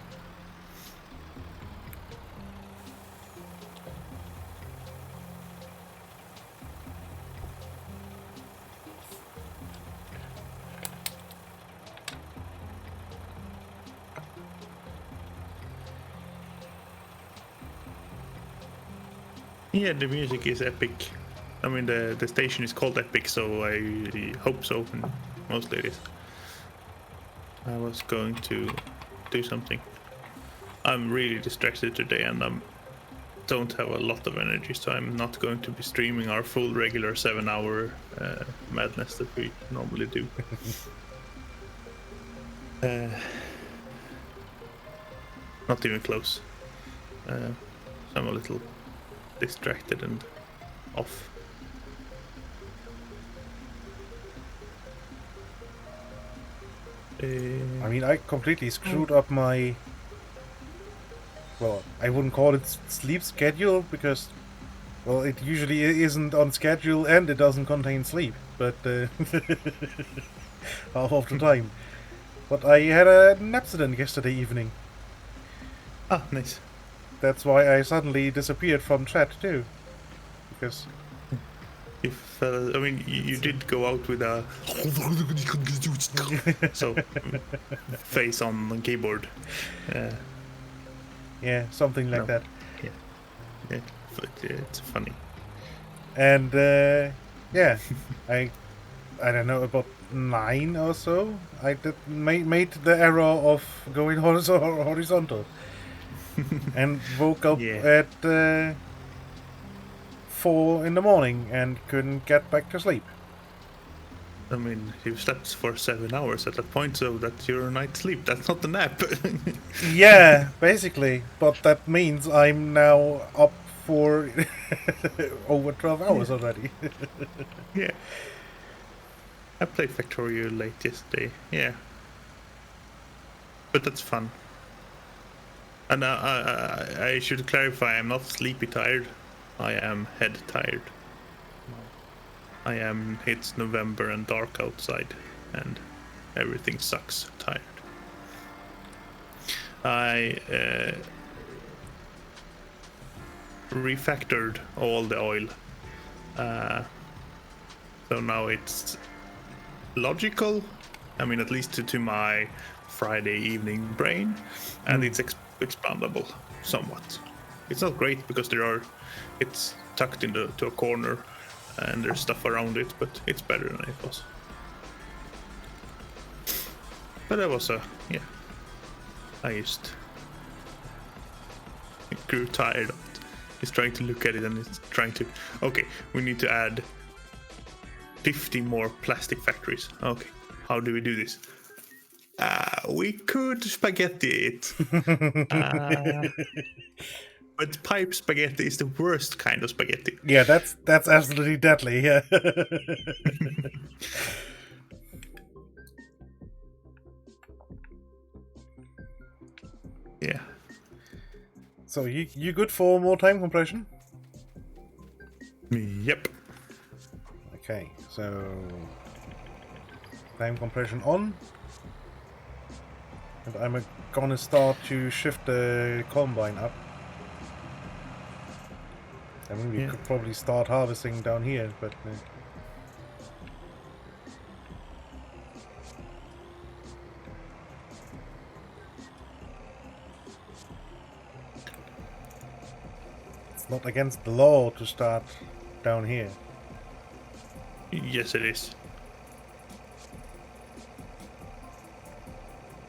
Yeah, the music is epic. I mean, the station is called Epic, so I hope so, and mostly it is. I was going to do something. I'm really distracted today, and I don't have a lot of energy, so I'm not going to be streaming our full regular 7-hour madness that we normally do. Not even close. So I'm a little distracted and off. I mean, I completely screwed up my... Well, I wouldn't call it sleep schedule, because... Well, it usually isn't on schedule and it doesn't contain sleep, but... half of the time. But I had an accident yesterday evening. Ah, nice. That's why I suddenly disappeared from chat too. Because... If I mean, you did go out with a so face on the keyboard. Yeah, something like that. Yeah, but it's funny. And yeah, I don't know, about 9 or so, I made the error of going horizontal, and woke up at 4 in the morning and couldn't get back to sleep. I mean, you slept for 7 hours at that point, so that's your night's sleep. That's not a nap. Yeah, basically, but that means I'm now up for over 12 hours already. Yeah. I played Factorio late yesterday. Yeah. But that's fun. And I should clarify, I'm not sleepy tired. I am head tired. It's November and dark outside, and everything sucks tired. refactored all the oil. So now it's logical. I mean, at least to my Friday evening brain, and it's expandable somewhat. It's not great because it's tucked into a corner, and there's stuff around it, but it's better than it was. But that was I grew tired of it. It's trying to look at it and it's trying to, okay, we need to add 50 more plastic factories. Okay, how do we do this? We could spaghetti it. But pipe spaghetti is the worst kind of spaghetti. Yeah, that's absolutely deadly, yeah. Yeah. So you good for more time compression? Yep. Okay, so time compression on. And I'm gonna start to shift the combine up. I mean, we could probably start harvesting down here, but... It's not against the law to start down here. Yes, it is.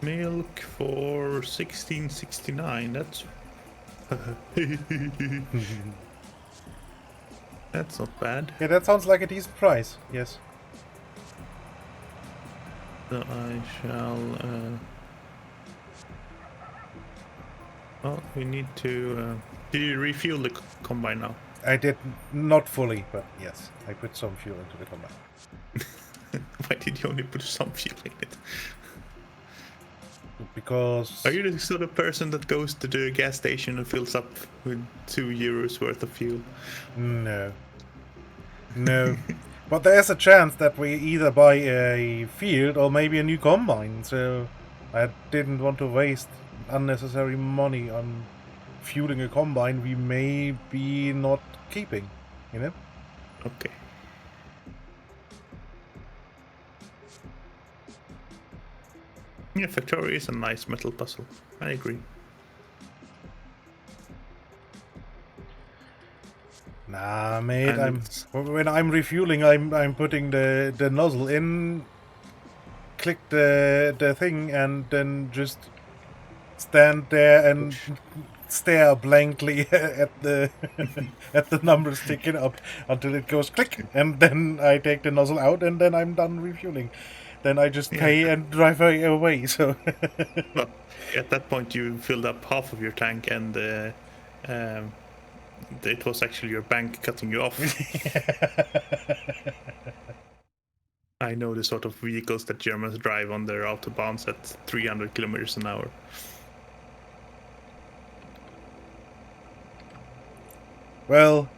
Milk for 16.69. That's that's not bad. Yeah, that sounds like a decent price. Yes. So I shall. Oh, we need to. Did you refuel the combine now? I did not fully, but yes, I put some fuel into the combine. Why did you only put some fuel in it? Because... Are you the sort of person that goes to the gas station and fills up with €2 worth of fuel? No. No. But there's a chance that we either buy a field or maybe a new combine, so I didn't want to waste unnecessary money on fueling a combine we may be not keeping, you know? Okay. Yeah, Factory is a nice metal puzzle. I agree. Nah, mate. And when I'm refueling, I'm putting the nozzle in, click the thing, and then just stand there and stare blankly at the at the numbers ticking up until it goes click, and then I take the nozzle out, and then I'm done refueling. Then I just pay and drive away. So well, at that point, you filled up half of your tank, and it was actually your bank cutting you off. I know the sort of vehicles that Germans drive on their autobahns at 300 kilometers an hour. well,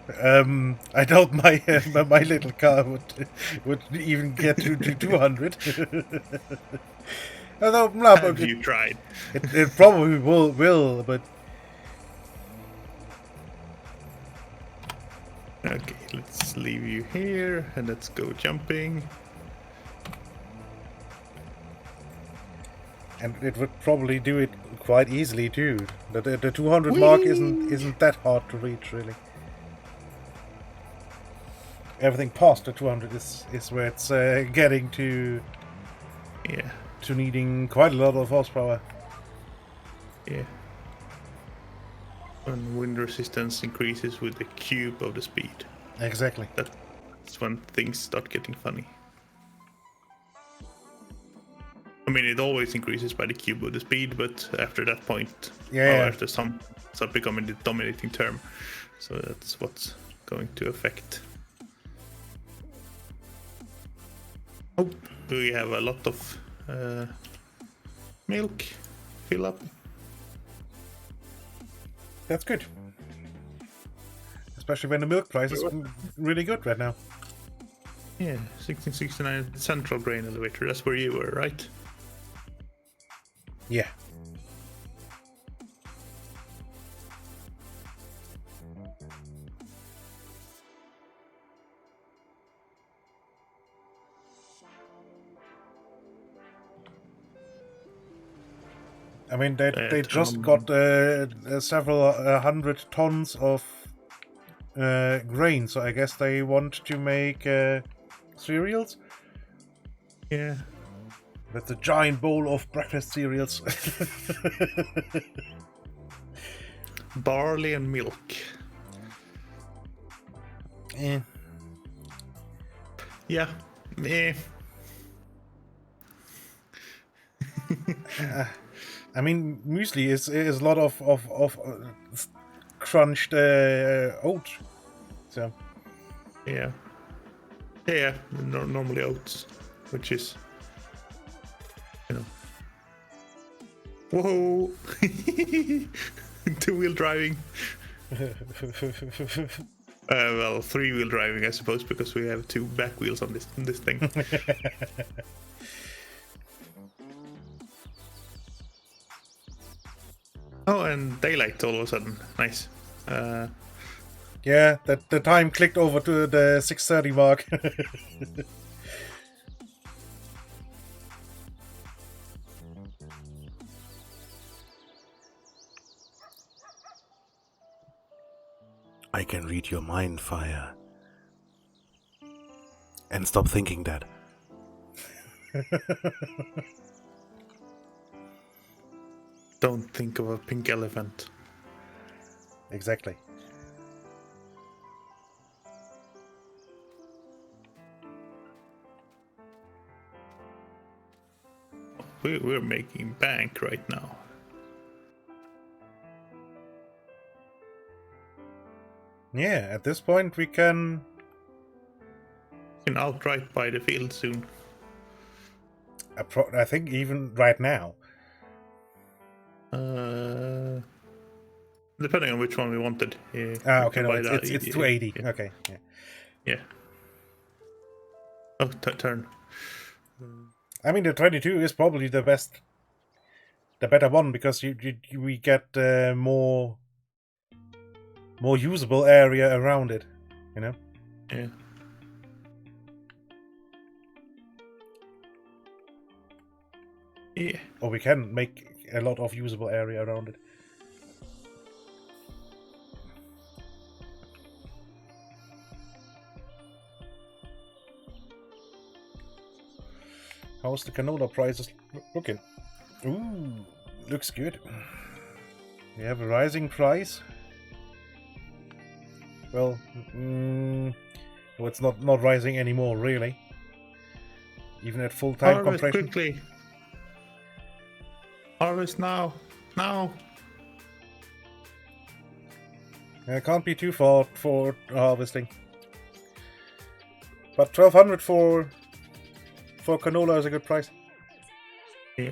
I doubt my my little car would even get to 200. Although, no, Have you tried? It probably will, but Okay, let's leave you here and let's go jumping. and it would probably do it quite easily too. The 200 mark isn't that hard to reach, really. Everything past the 200 is where it's getting to. Yeah. To needing quite a lot of horsepower. Yeah. And wind resistance increases with the cube of the speed. Exactly. That's when things start getting funny. I mean, it always increases by the cube of the speed, but after that point, after some start becoming the dominating term. So that's what's going to affect. Oh, we have a lot of milk. Fill up. That's good. Especially when the milk price is really good right now. Yeah, 1669 Central Grain Elevator. That's where you were, right? Yeah. I mean, they just ton. got several hundred tons of grain, so I guess they want to make cereals. Yeah. That's a giant bowl of breakfast cereals. Barley and milk. Eh. Yeah. I mean, muesli is a lot of crunched oat. So Yeah. Yeah. Normally oats, which is, you know. Whoa! Two-wheel driving. Well, three-wheel driving, I suppose, because we have two back wheels on this thing. Oh, and daylight all of a sudden. Nice. yeah, that the time clicked over to the 6:30 mark. I can read your mind, Fire. And stop thinking that. Don't think of a pink elephant. Exactly. We're making bank right now. Yeah, at this point we can... We can outright buy the field soon. I think even right now. Depending on which one we wanted. Okay, no, it's 280. Yeah. Okay, yeah. Yeah. Oh, turn. I mean, the 22 is probably the better one, because we get more usable area around it, you know? Yeah. Yeah. Or we can make a lot of usable area around it. How's the canola prices looking? Ooh, looks good. We have a rising price. Well, no, it's not rising anymore, really. Even at full time Harvest compression. quickly. Harvest now. Now. It can't be too far for harvesting. But 1200 for canola is a good price. Yeah.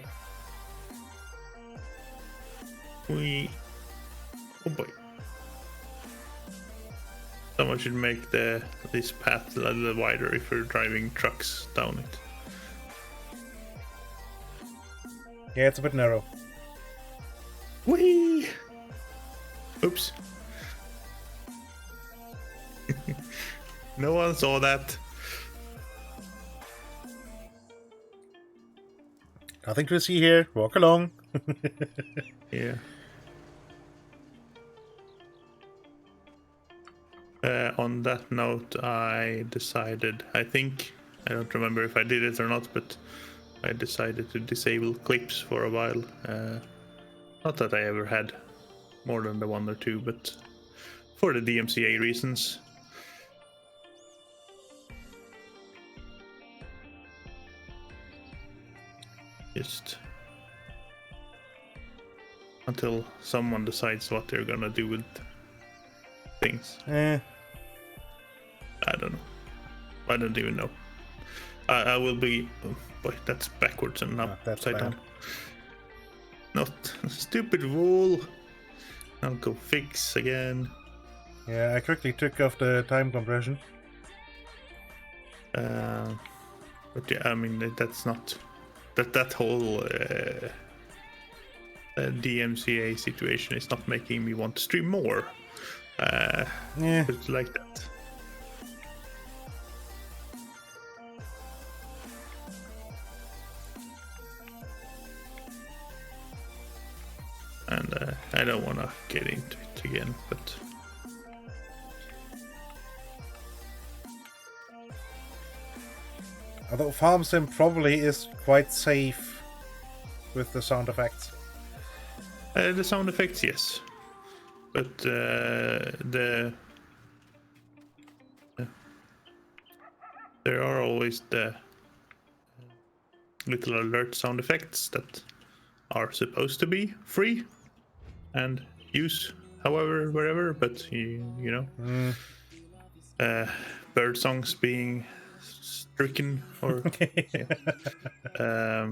Oh boy. Someone should make this path a little wider if we're driving trucks down it. Yeah, it's a bit narrow. Whee! Oops. No one saw that. Nothing to see here. Walk along. Yeah. On that note, I decided, I don't remember if I did it or not, but I decided to disable clips for a while. Not that I ever had more than the one or two, but for the DMCA reasons. Just until someone decides what they're gonna do with things. I don't know. I don't even know. I will be... Oh boy, that's backwards and not upside down. Not stupid wool. I'll go fix again. Yeah, I quickly took off the time compression. But yeah, I mean, that's not... That whole DMCA situation is not making me want to stream more. Yeah. It's like that. and I don't want to get into it again, but Although Farm Sim probably is quite safe with the sound effects. the sound effects, yes, but there are always the little alert sound effects that are supposed to be free and use however wherever, but you know, bird songs being stricken or yeah.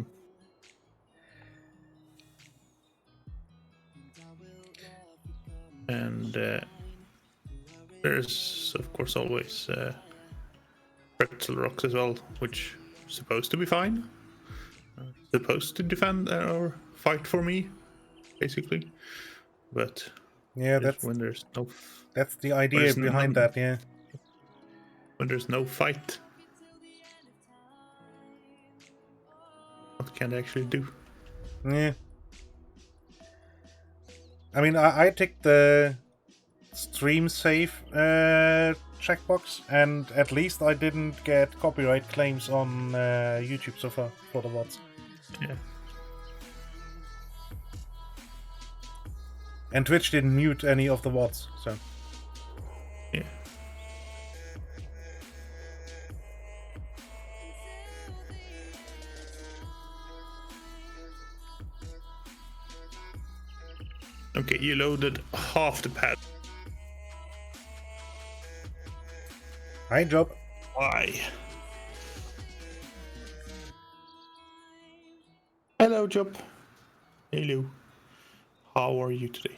And there's of course always pretzel rocks as well, which is supposed to be fine, supposed to defend or fight for me, basically. But Yeah, that's when there's no, that's the idea behind that. Yeah. when there's no fight, what can they actually do? Yeah. I mean, I ticked the stream safe checkbox, and at least I didn't get copyright claims on YouTube so far for the VODs. Yeah. And Twitch didn't mute any of the VODs, so. Yeah. Okay, you loaded half the pad. Hi, Job. Why? Hello, Job. Hello. How are you today?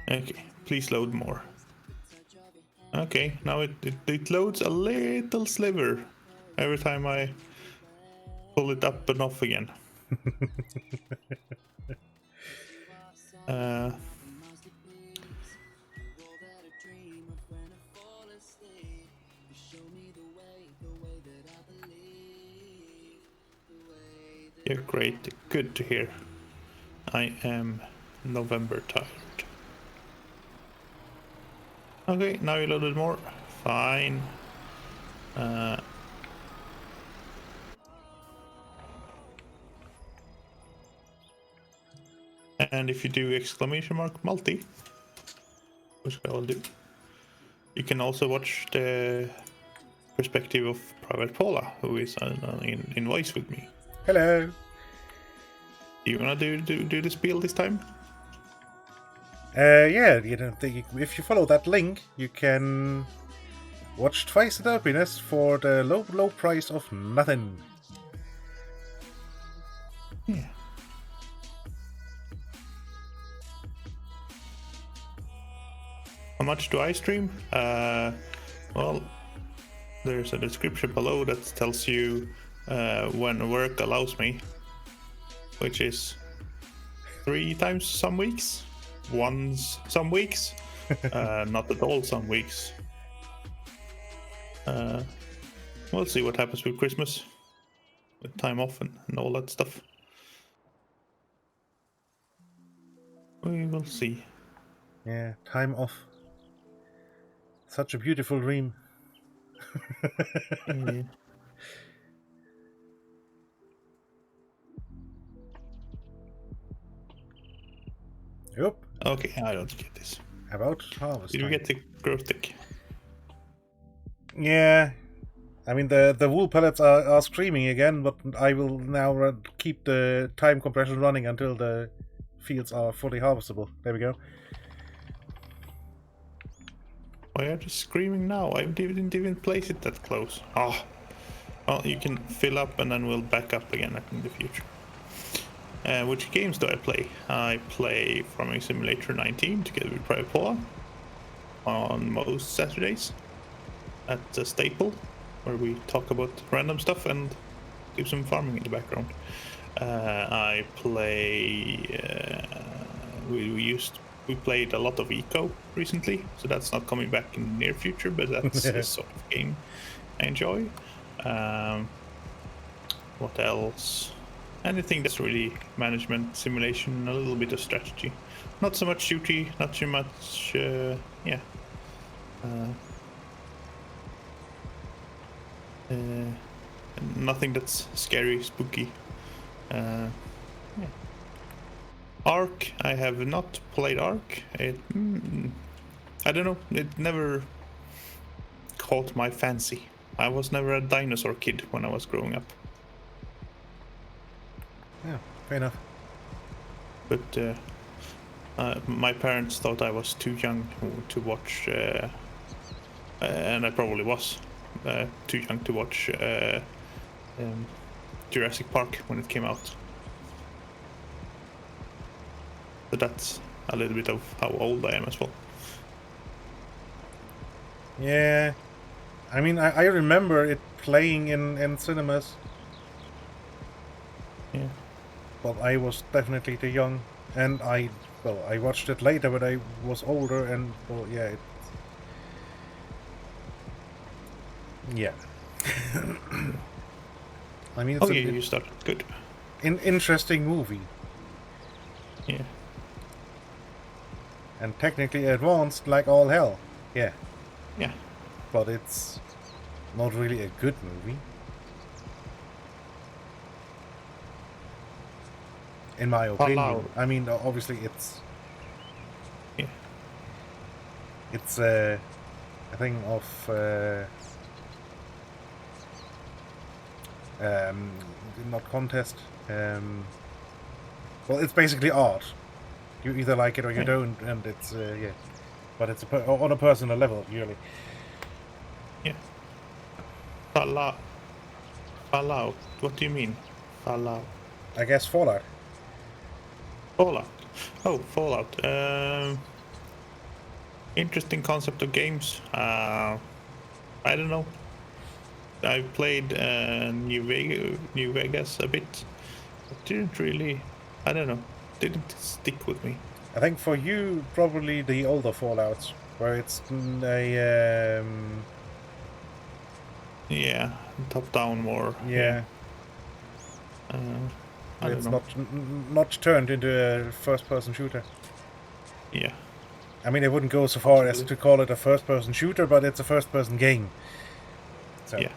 Okay, please load more. Okay, now it loads a little sliver every time I pull it up and off again. You're great, good to hear. I am November tired. Okay, now you loaded more. Fine. And if you do exclamation mark multi, which I will do, you can also watch the perspective of Private Paula, who is in voice with me. Hello. Do you wanna do the spiel this time? Yeah, if you follow that link, you can watch twice the derpiness for the low price of nothing. Yeah. How much do I stream? Well, there's a description below that tells you when work allows me, which is 3 times some weeks, once some weeks, not at all some weeks. We'll see what happens with Christmas, with time off and all that stuff. We will see. Yeah, time off. Such a beautiful dream. Yeah. Yep. Okay, I don't get this. About harvest Did we time. get the growth tick? Yeah. I mean, the wool pellets are screaming again, but I will now keep the time compression running until the fields are fully harvestable. There we go. Why are you screaming now? I didn't even place it that close. Ah. Well, you can fill up and then we'll back up again in the future. Which games do I play? I play Farming Simulator 19 together with Private Paula on most Saturdays at the Staple, where we talk about random stuff and do some farming in the background. I play... we used we played a lot of Eco recently, so that's not coming back in the near future, but that's the sort of game I enjoy. What else? Anything that's really management simulation, a little bit of strategy. Not so much shooty, not too much, yeah. Nothing that's scary, spooky. Yeah. Ark, I have not played Ark. I don't know, it never caught my fancy. I was never a dinosaur kid when I was growing up. Yeah, fair enough. But my parents thought I was too young to watch, and I probably was too young to watch Jurassic Park when it came out. But that's a little bit of how old I am as well. Yeah, I mean, I remember it playing in cinemas, Yeah. but I was definitely too young, and I watched it later when I was older, and well, yeah, yeah. I mean, it's Okay, an you started. Good. interesting movie, Yeah. and technically advanced like all hell. Yeah, Yeah. but it's not really a good movie, in my opinion. Allow. I mean, obviously Yeah. it's a thing of not contest. Well, it's basically art. You either like it or you don't, and it's yeah. But it's on a personal level, really. Yeah. Fallout. Fallout. What do you mean? Fallout. I guess Fallout. Fallout. Oh, Fallout. Interesting concept of games. I don't know. I played New Vegas a bit. It didn't really. I don't know. Didn't stick with me. I think for you, probably the older Fallouts, where it's a Yeah, top down more. yeah. I It's don't know. not turned into a first-person shooter. Yeah. I mean, I wouldn't go so far as to call it a first-person shooter, but it's a first-person game. So. Yeah.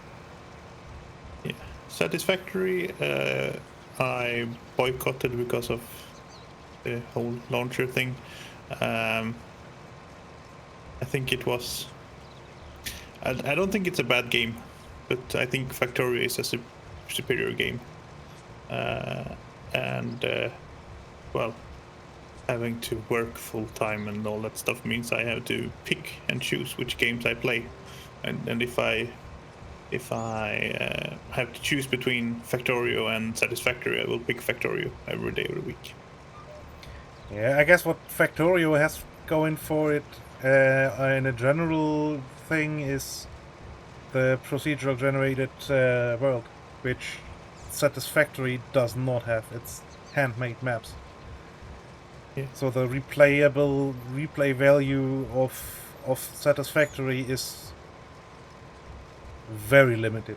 Yeah. Satisfactory. I boycotted because of the whole launcher thing. I think it was. I don't think it's a bad game, but I think Factorio is a superior game. Well, having to work full time and all that stuff means I have to pick and choose which games I play, and if I have to choose between Factorio and Satisfactory, I will pick Factorio every day of the week. Yeah, I guess what Factorio has going for it in a general thing is the procedural generated world, which Satisfactory does not have. It's handmade maps. Yeah. So the replay value of Satisfactory is very limited.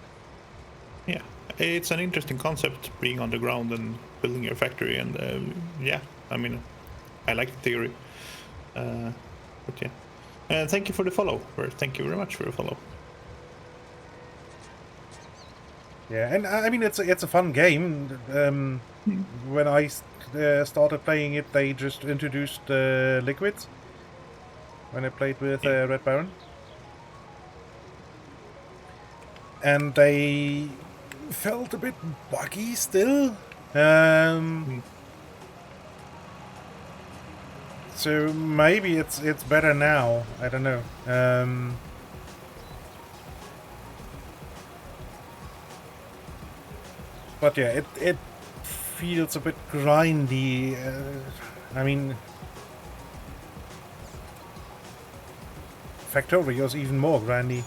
Yeah, it's an interesting concept, being on the ground and building your factory, and yeah, I mean, I like the theory. But yeah, thank you for the follow. Thank you very much for the follow. Yeah, and I mean it's a fun game. When I started playing it, they just introduced liquids. When I played with Red Baron, and they felt a bit buggy still. So maybe it's better now. I don't know. But yeah, it feels a bit grindy. I mean, Factorio's even more grindy.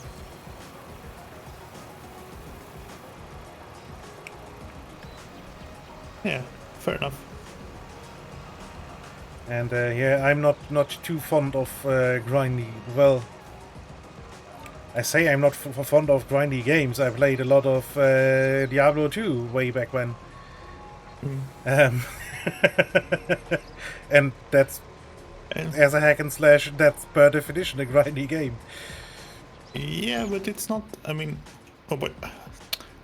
Yeah, fair enough. And yeah, I'm not too fond of grindy. Well, I say I'm not fond of grindy games. I played a lot of Diablo 2 way back when. Um, and that's, as a hack and slash, that's per definition a grindy game. Yeah, but it's not. I mean, oh, but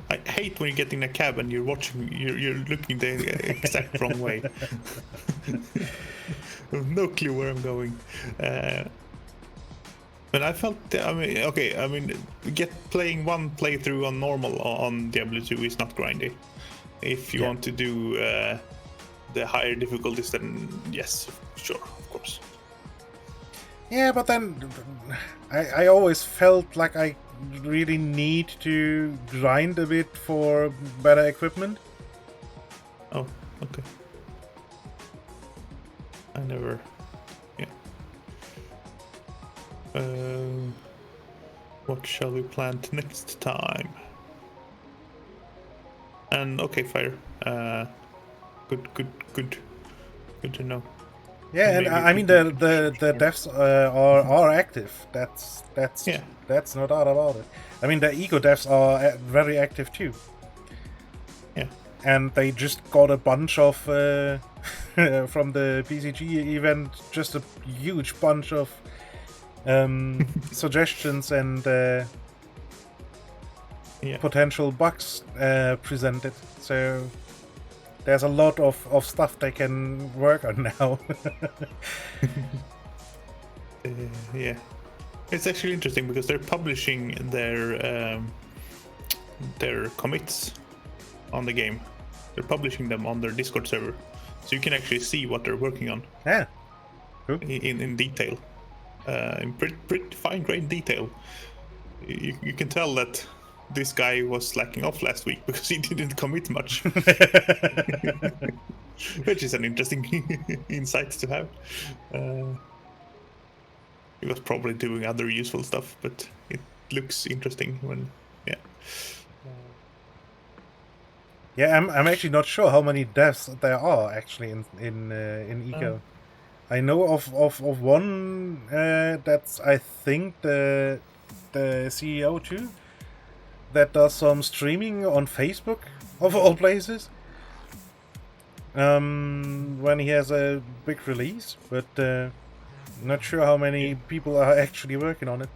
I hate when you get in a cab and you're watching. You're looking the exact wrong way. No clue where I'm going. But I felt. I mean, okay. I mean, playing one playthrough on normal on Diablo 2 is not grindy. If you want to do the higher difficulties, then yes, sure, of course. Yeah, but then I always felt like I really need to grind a bit for better equipment. Oh, okay. I never. Yeah. What shall we plant next time? And okay, fire. Good to know. Yeah, and I mean the devs are active. That's no doubt about it. I mean the eco devs are very active too. Yeah. And they just got a bunch of from the PCG event, just a huge bunch of suggestions and potential bugs presented. So there's a lot of stuff they can work on now. Yeah, it's actually interesting because they're publishing their commits on the game. They're publishing them on their Discord server, so you can actually see what they're working on. Yeah, cool. In detail, in pretty fine-grained detail. You can tell that this guy was slacking off last week because he didn't commit much. Which is an interesting insight to have. He was probably doing other useful stuff, but it looks interesting when, yeah. Yeah, I'm actually not sure how many devs there are actually in Eco. I know of one that's I think the CEO too, that does some streaming on Facebook of all places. When he has a big release, but not sure how many people are actually working on it.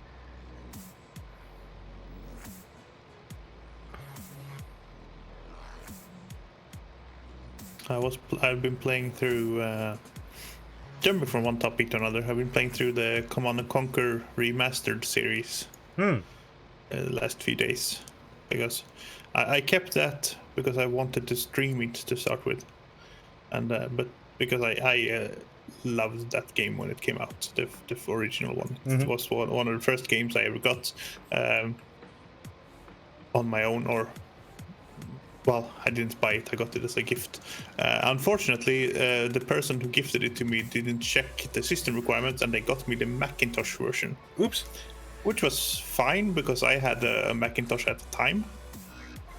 I've been playing through, jumping from one topic to another. I've been playing through the Command & Conquer Remastered series the last few days, because I kept that because I wanted to stream it to start with, and but because I loved that game when it came out, the original one. It was one of the first games I ever got on my own, or well, I didn't buy it, I got it as a gift. Unfortunately, the person who gifted it to me didn't check the system requirements, and they got me the Macintosh version. Oops. Which was fine because I had a Macintosh at the time,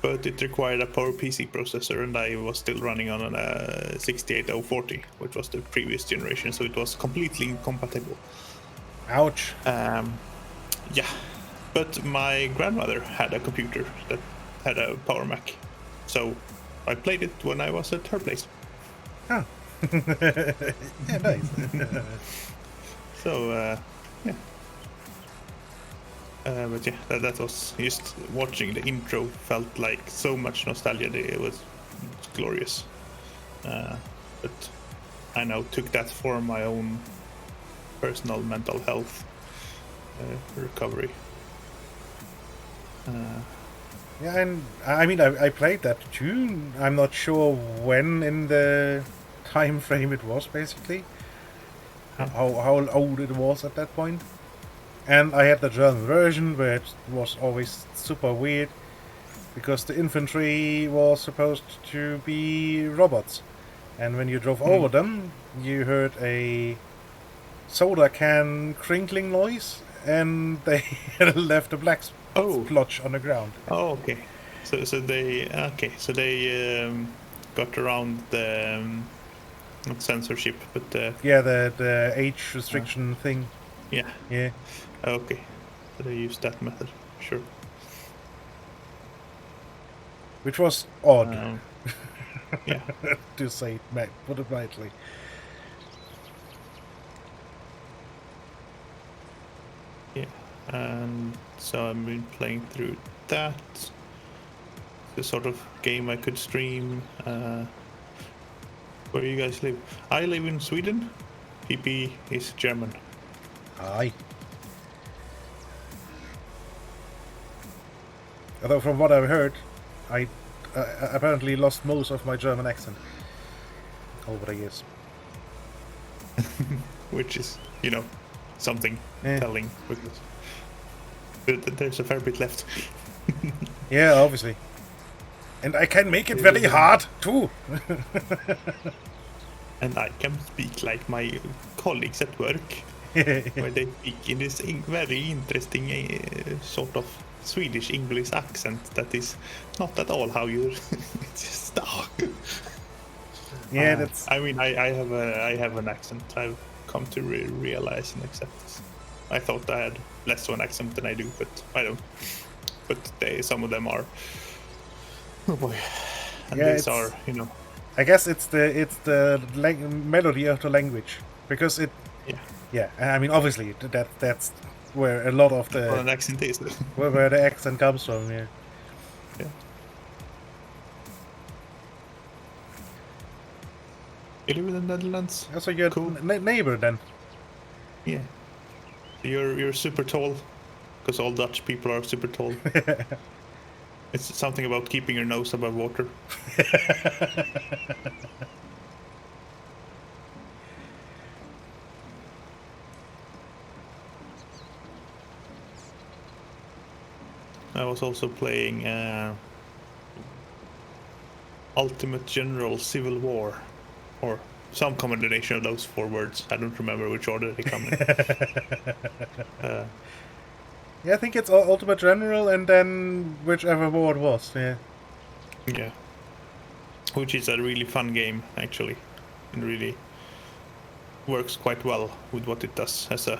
but it required a PowerPC processor, and I was still running on a 68040, which was the previous generation, so it was completely incompatible. Ouch. Yeah, but my grandmother had a computer that had a Power Mac, so I played it when I was at her place. Oh. Yeah, nice. So, yeah. But yeah, that was just watching the intro felt like so much nostalgia. It was glorious. But I now took that for my own personal mental health recovery. Yeah, and I mean, I played that too. I'm not sure when in the time frame it was, basically. How old it was at that point. And I had the German version, where it was always super weird, because the infantry was supposed to be robots. And when you drove over them, you heard a soda can crinkling noise, and they left a black splotch on the ground. Oh, okay. So they got around the not censorship, but Yeah, the age restriction thing. yeah. Yeah. Okay, so they use that method. Sure. Which was odd, Yeah. to say it, put it mildly. Yeah, and so I've been playing through that. The sort of game I could stream. Where do you guys live? I live in Sweden. PP is German. Aye. Although from what I've heard, I apparently lost most of my German accent over the years. Which is, something Yeah. telling, because there's a fair bit left. Yeah, obviously. And I can make it very hard, too. And I can speak like my colleagues at work, where they speak in this very interesting sort of Swedish English accent that is not at all how you just. Yeah, that's... I mean, I have an accent. I've come to realize and accept this. I thought I had less of an accent than I do, but I don't. But some of them are. Oh boy, and Yeah, these are, I guess it's the melody of the language, because it... Yeah. Yeah, I mean, obviously, that's where a lot of What an the... accent is. where the accent comes from, yeah. Yeah. You live in the Netherlands? So you're Cool. neighbor, then? Yeah. You're super tall, because all Dutch people are super tall. It's something about keeping your nose above water. I was also playing Ultimate General Civil War, or some combination of those 4 words. I don't remember which order they come in. Yeah, I think it's Ultimate General and then whichever war it was, yeah. Yeah. Which is a really fun game, actually. It really works quite well with what it does as a,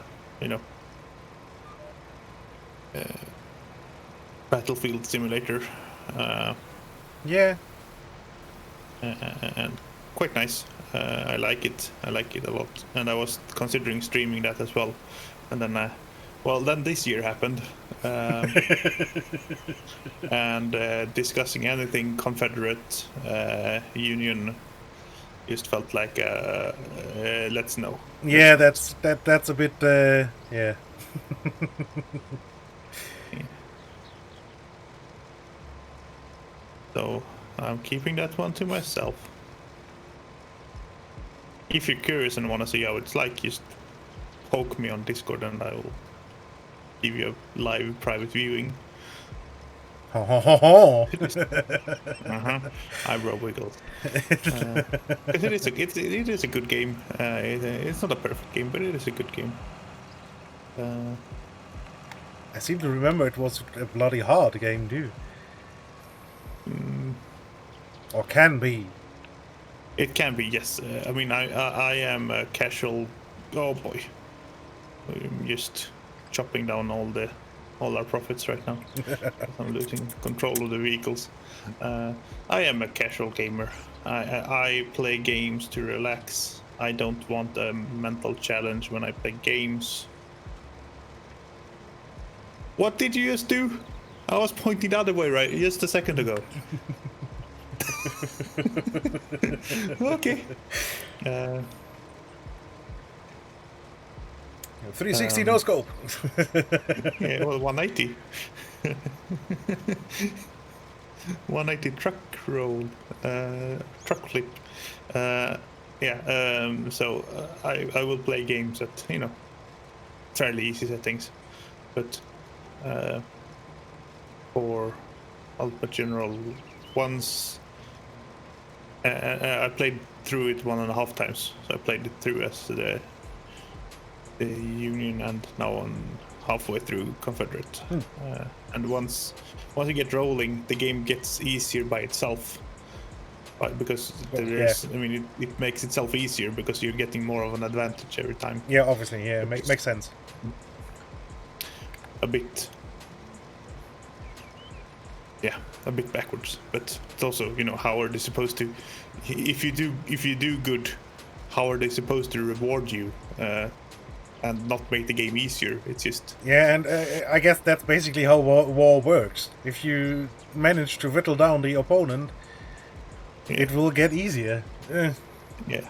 battlefield simulator. Yeah. And quite nice. I like it. I like it a lot. And I was considering streaming that as well. And then, then this year happened. And discussing anything Confederate Union just felt like let's know. Yeah, that's a bit yeah. So I'm keeping that one to myself. If you're curious and want to see how it's like, just poke me on Discord and I will give you a live private viewing. Ho ho ho ho. Eyebrow wiggles. It is a good game. It's not a perfect game, but it is a good game. I seem to remember it was a bloody hard game too. Or can be. It can be, yes. I mean, I am a casual. Oh boy, I'm just chopping down all our profits right now. I'm losing control of the vehicles. I am a casual gamer. I play games to relax. I don't want a mental challenge when I play games. What did you just do? I was pointing the other way, right? Just a second ago. Okay. 360 no scope. Yeah, well, 180. 180 truck roll, truck flip. So I will play games at fairly easy settings, but for Ultimate General once I played through it 1.5 times. So I played it through as the Union and now I'm halfway through Confederate. And once you get rolling, the game gets easier by itself. Right, because Well, there's, I mean, it makes itself easier because you're getting more of an advantage every time. Yeah, obviously, yeah, Which is makes sense. a bit, yeah, a bit backwards. But it's also, you know, how are they supposed to? If you do good, how are they supposed to reward you and not make the game easier? It's just Yeah, and I guess that's basically how war works. If you manage to whittle down the opponent, it will get easier. yeah.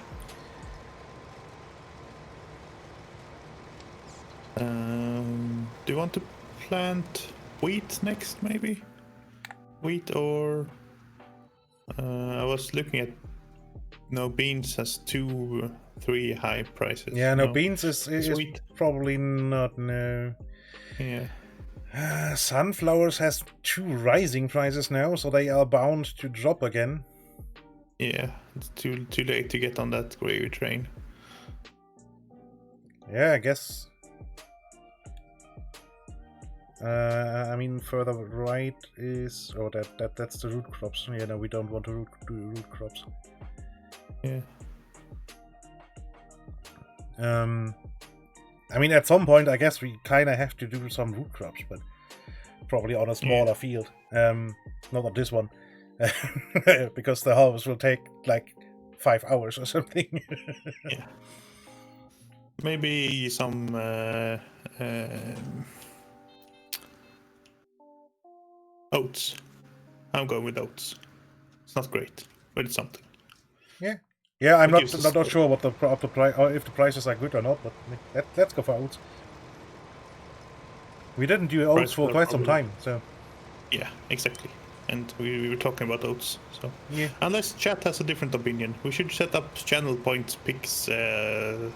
Do you want to plant wheat next, maybe? Wheat or I was looking at. No, beans has 3 high prices. Yeah, no, beans is Sweet. probably not, no. Yeah. Sunflowers has 2 rising prices now, so they are bound to drop again. Yeah, it's too late to get on that gravy train. Yeah, I guess. I mean, further right is... Oh, that's the root crops. Yeah, no, we don't want to do root crops. Yeah. I mean, at some point, I guess we kind of have to do some root crops, but probably on a smaller field. Not on this one, because the harvest will take like 5 hours or something. Yeah. Maybe some oats. I'm going with oats. It's not great, but it's something. Yeah, I'm It gives us not sure what the price, or if the prices are good or not, but let's go for oats. We didn't do oats for quite some time, so yeah, exactly. And we were talking about oats, so yeah. Unless chat has a different opinion, we should set up channel points picks the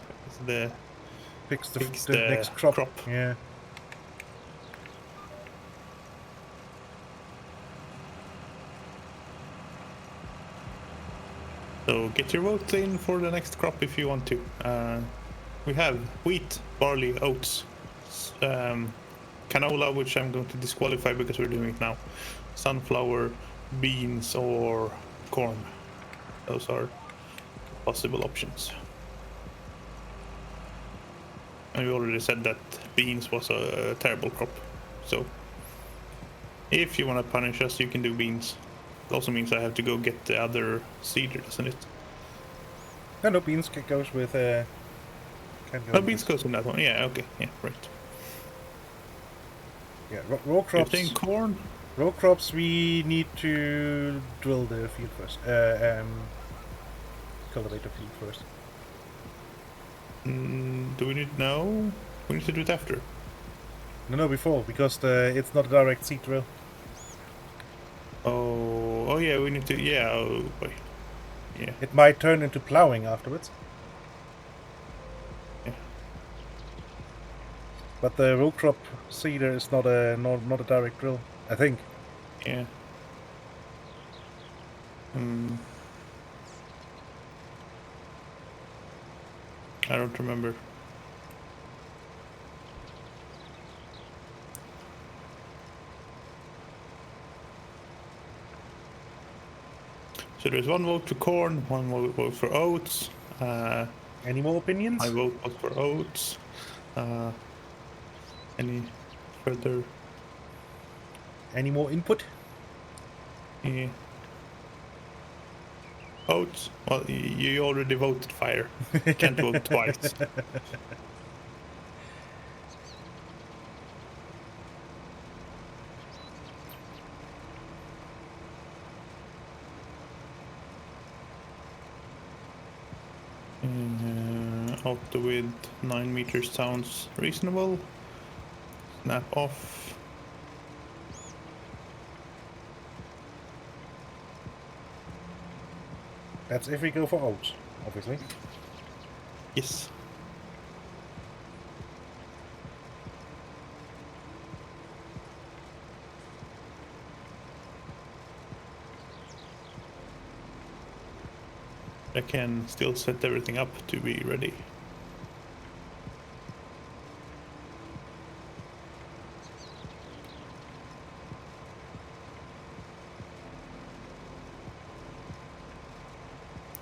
Picks the the next crop. crop. Yeah. So get your vote in for the next crop if you want to. We have wheat, barley, oats, canola, which I'm going to disqualify because we're doing it now, sunflower, beans, or corn. Those are possible options. And we already said that beans was a terrible crop. So if you want to punish us, you can do beans. It also means I have to go get the other seeder, doesn't it? No, beans goes with... No, beans goes in that one. Yeah, okay. Yeah, right. Yeah, row crops. You're saying corn? Row crops, we need to drill the field first. Cultivate the field first. Do we need no? We need to do it after. No, before, because it's not a direct seed drill. Oh yeah, we need to. Yeah, oh, boy. Yeah. It might turn into plowing afterwards. Yeah. But the row crop seeder is not a direct drill, I think. Yeah. I don't remember. So there's one vote for corn, one vote for oats. Any more opinions? My vote was for oats. Any further? Any more input? Yeah. Oats? Well, you already voted fire. Can't vote twice. Auto with 9 meters sounds reasonable. Snap off. That's if we go for oats, obviously. Yes. I can still set everything up to be ready.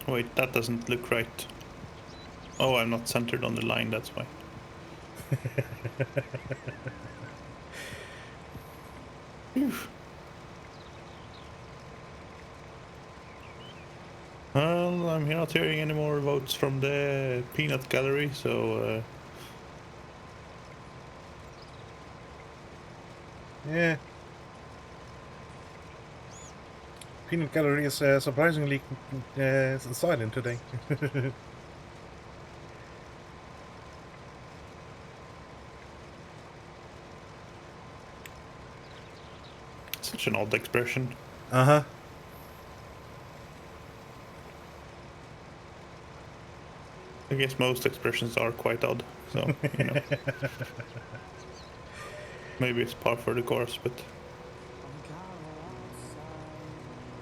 Wait, that doesn't look right. Oh, I'm not centered on the line, that's why. Phew. Well, I'm not hearing any more votes from the peanut gallery, so Yeah. Peanut gallery is surprisingly silent today. such an odd expression. Uh-huh. I guess most expressions are quite odd, so, you know. Maybe it's par for the course, but...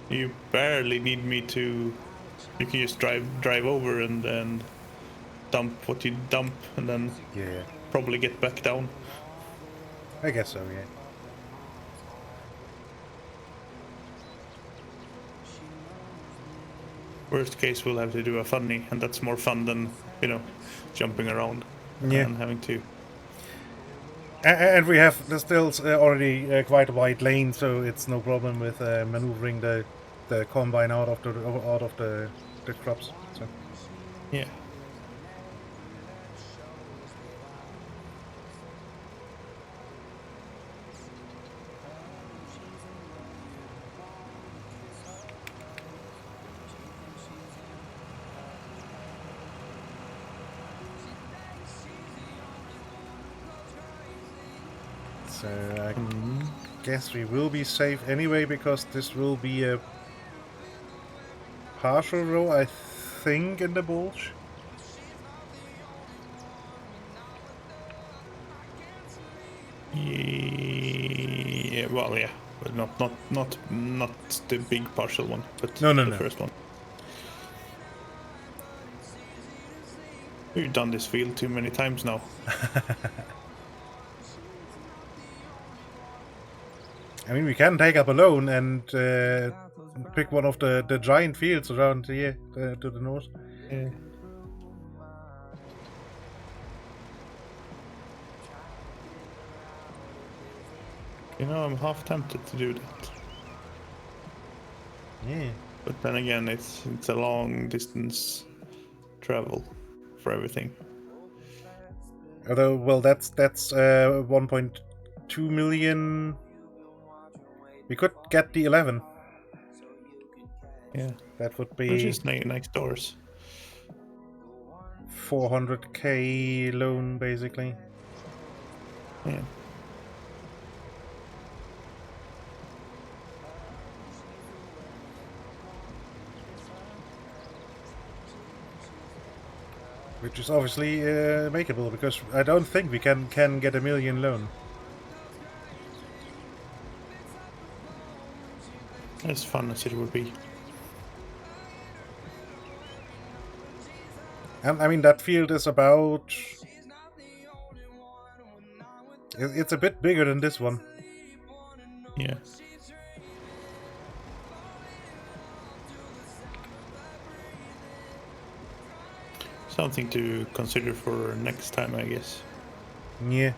You barely need me to... You can just drive over and dump what you dump, and then Yeah. probably get back down. I guess so, yeah. Worst case, we'll have to do a funny, and that's more fun than, you know, jumping around Yeah. and having to... And we have still already quite a wide lane, so it's no problem with maneuvering the combine out of the crops. So. Yeah. So I guess we will be safe anyway, because this will be a partial row, I think, in the bulge. Yeah, well, yeah, but not the big partial one, but No, the no. first one. We've done this field too many times now. I mean, we can take up alone and pick one of the giant fields around here to the north. Yeah. You know, I'm half tempted to do that. Yeah. But then again, it's a long distance travel for everything. Although, well, that's 1.2 million. We could get the 11. Yeah, That would which be is next doors. 400k loan, basically. Yeah. Which is obviously makeable, because I don't think we can get a million loan. As fun as it would be. And I mean, that field is about... It's a bit bigger than this one. Yeah. Something to consider for next time, I guess. Yeah.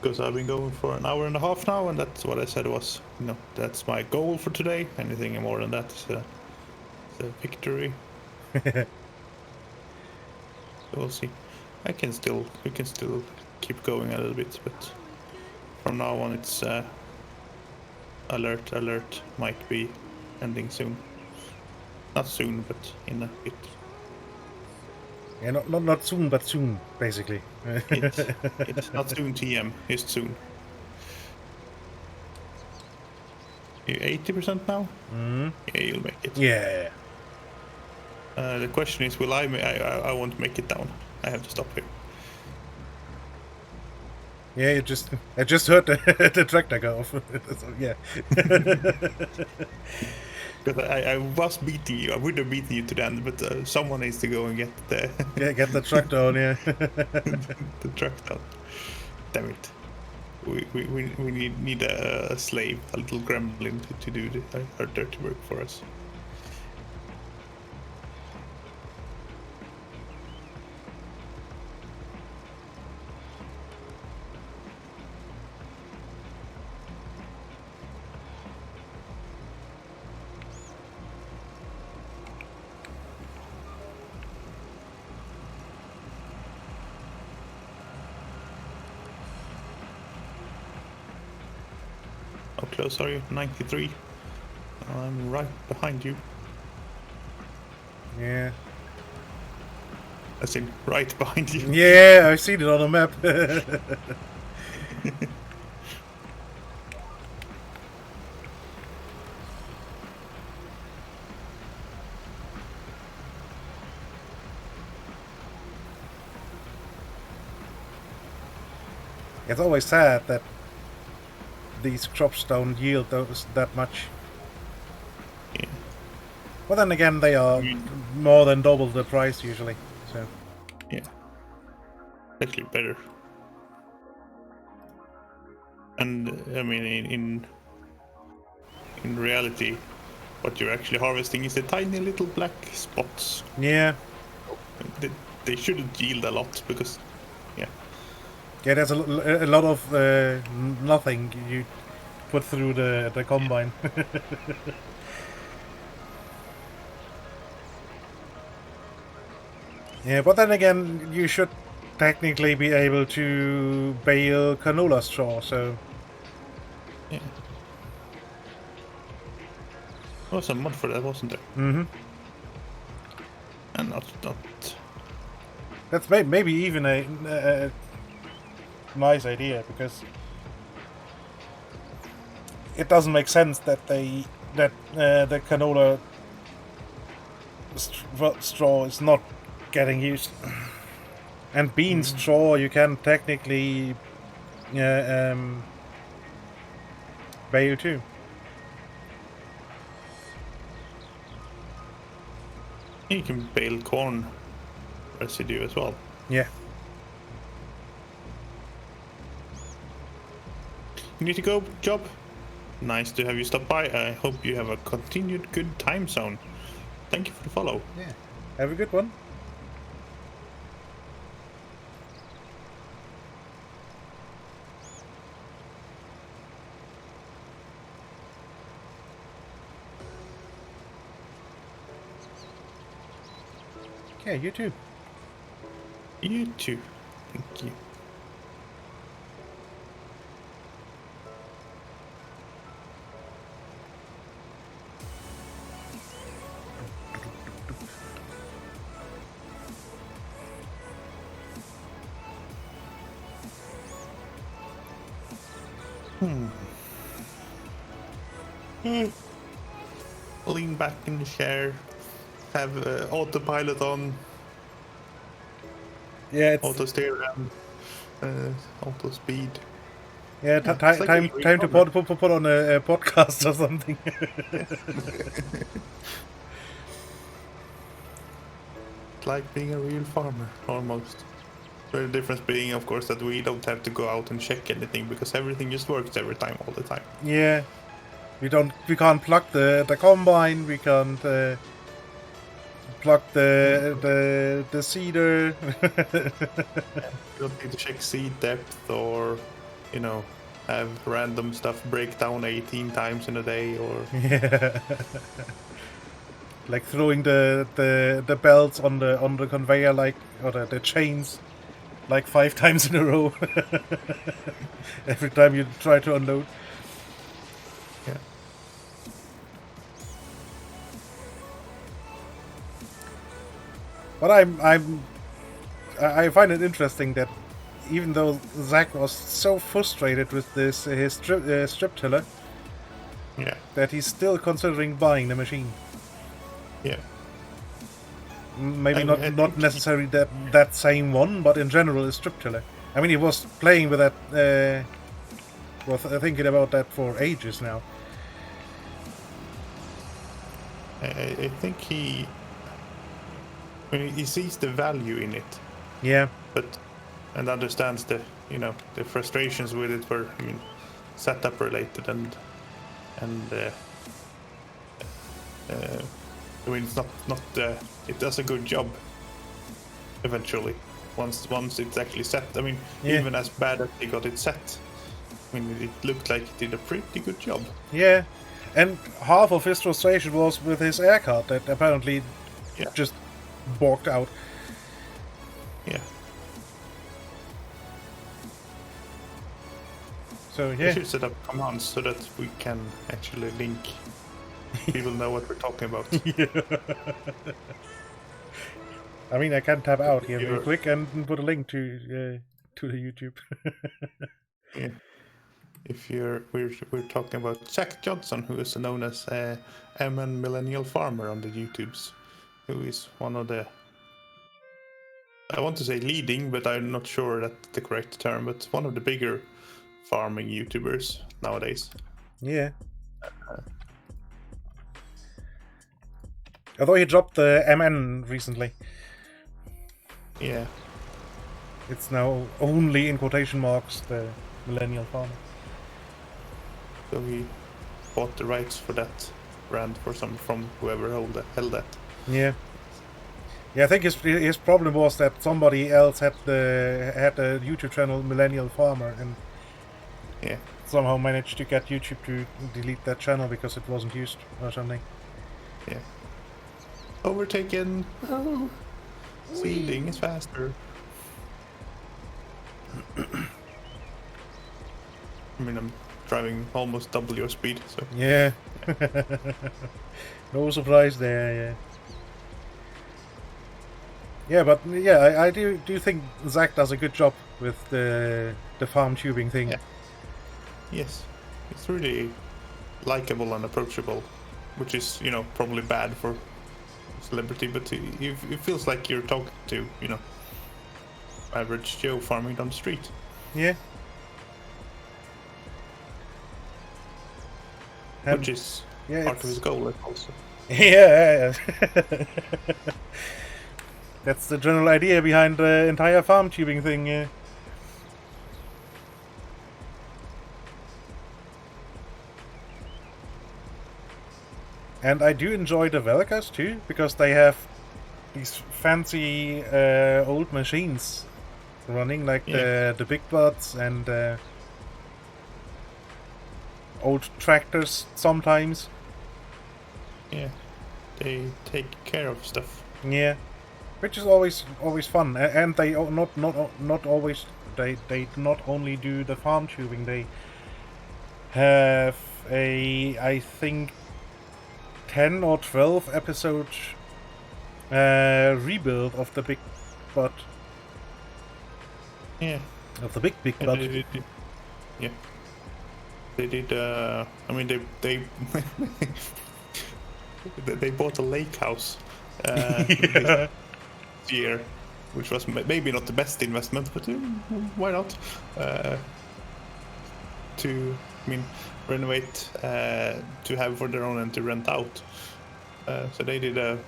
Because I've been going for an hour and a half now, and that's what I said was, you know, that's my goal for today. Anything more than that is a victory. So we'll see. We can still keep going a little bit, but from now on it's alert might be ending soon. Not soon, but in a bit. Yeah, not soon, but soon, basically. It's not soon TM, it's soon. You 80% now? Mm-hmm. Yeah, you'll make it. Yeah. The question is, will I won't make it down. I have to stop here. Yeah, I just heard the tractor go off. So, yeah. Because I was beating you. I would have beaten you to the end, but someone needs to go and get the Yeah, get the truck down, yeah. the truck down. Damn it. we need a slave, a little gremlin to do our dirty work for us. How close are you? 93. I'm right behind you. Yeah. As in, right behind you. Yeah, I've seen it on the map. It's always sad that these crops don't yield that much. Yeah. But then again, they are more than double the price usually. So Yeah. Actually better. And I mean, in reality, what you're actually harvesting is the tiny little black spots. yeah, They shouldn't yield a lot because, yeah. yeah. There's a lot of nothing you put through the combine. Yeah, but then again, you should technically be able to bale canola straw. So Yeah. There was a mod for that, wasn't there? mm-hmm. And not. That's maybe even a nice idea, because it doesn't make sense that the canola straw is not getting used. And bean straw you can technically bale too. You can bale corn residue as well. Yeah. You need to go, Job. Nice to have you stop by. I hope you have a continued good time zone. Thank you for the follow. Yeah. Have a good one. Yeah, you too. You too. Thank you. Lean back in the chair. Have autopilot on. Yeah, it's Auto steer and auto speed. yeah. It's like Time a to real put on a podcast or something. It's like being a real farmer, almost. The difference being, of course, that we don't have to go out and check anything because everything just works every time, all the time. Yeah, we can't plug the combine. We can't plug the seeder. You don't need to check seed depth or, have random stuff break down 18 times in a day or. Yeah. Like throwing the belts on the conveyor, or the chains, like 5 times in a row. Every time you try to unload. Yeah. But I find it interesting that even though Zach was so frustrated with his strip tiller, Yeah. that he's still considering buying the machine. Yeah. Maybe I not necessarily that same one, but in general a strip tiller. I mean, he was playing with that, thinking about that for ages now. I think he sees the value in it, Yeah. but and understands the the frustrations with it were setup related and it's not it does a good job eventually once it's actually set. Even as bad as they got it set, it looked like it did a pretty good job. Yeah, and half of his frustration was with his air card that apparently just borked out. Yeah. So We should set up commands so that we can actually link. People know what we're talking about. I mean, I can tap out here real quick and put a link to the YouTube. Yeah. If we're talking about Zach Johnson, who is known as MN Millennial Farmer on the YouTubes, who is one of the, I want to say leading, but I'm not sure that's the correct term, but one of the bigger farming YouTubers nowadays. Yeah. Although he dropped the MN recently. Yeah. It's now only in quotation marks the Millennial Farmer. So he bought the rights for that brand from whoever held that. Yeah. Yeah, I think his problem was that somebody else had the YouTube channel Millennial Farmer, and somehow managed to get YouTube to delete that channel because it wasn't used or something. Yeah. Overtaken. Oh. Seeding is faster. I'm driving almost double your speed, so. Yeah. No surprise there, yeah. Yeah, but I do think Zach does a good job with the farm tubing thing. Yeah. Yes. It's really likable and approachable, which is, probably bad for celebrity, but it feels like you're talking to, average Joe farming down the street. Yeah. Which is part of his goal also. Yeah. That's the general idea behind the entire farm tubing thing, yeah. And I do enjoy the Velkas too, because they have these fancy old machines running, like the big butts and old tractors sometimes. Yeah, they take care of stuff. Yeah, which is always fun, and they not always they not only do the farm tubing. They have I think 10 or 12 episode rebuild of the big butt. Yeah. Of the big butt. Yeah. They did. They they bought a lake house this year, which was maybe not the best investment, but why not? To renovate to have for their own and to rent out. So they did a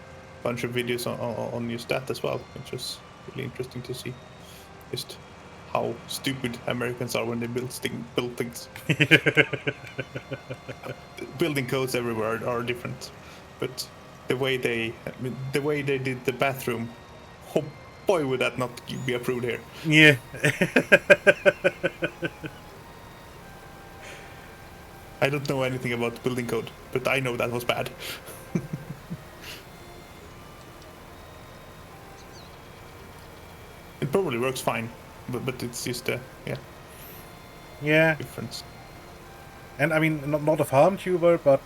bunch of videos on just that as well, which was really interesting to see. Just how stupid Americans are when they build things. Building codes everywhere are different, but the way they did the bathroom, oh boy, would that not be approved here. Yeah. I don't know anything about building code, but I know that was bad. It probably works fine, but it's just difference. And I mean, not a farm tuber, but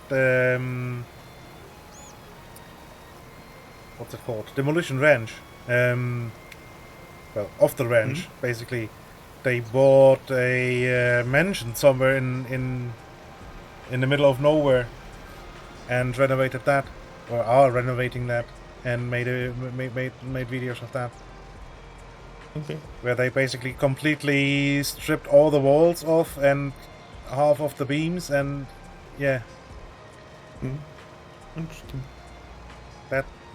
what's it called? Demolition Ranch. Well, off the ranch, basically. They bought a mansion somewhere in the middle of nowhere and renovated that, or are renovating that, and made videos of that. Okay. Where they basically completely stripped all the walls off and half of the beams, and yeah. Interesting.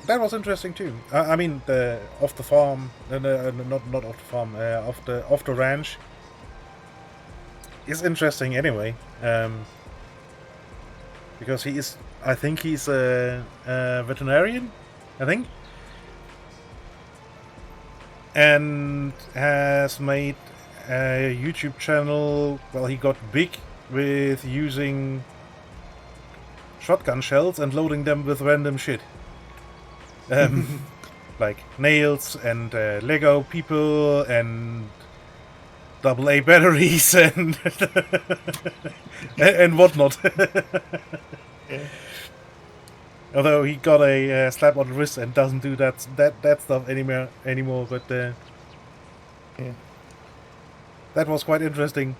that was interesting too. I mean, the off the farm, not off the farm, off the ranch is interesting anyway. Because he is, I think he's a veterinarian, I think, and has made a YouTube channel. Well, he got big with using shotgun shells and loading them with random shit. Like nails and Lego people and AA batteries and and whatnot. Yeah. Although he got a slap on the wrist and doesn't do that stuff anymore. But Yeah. that was quite interesting.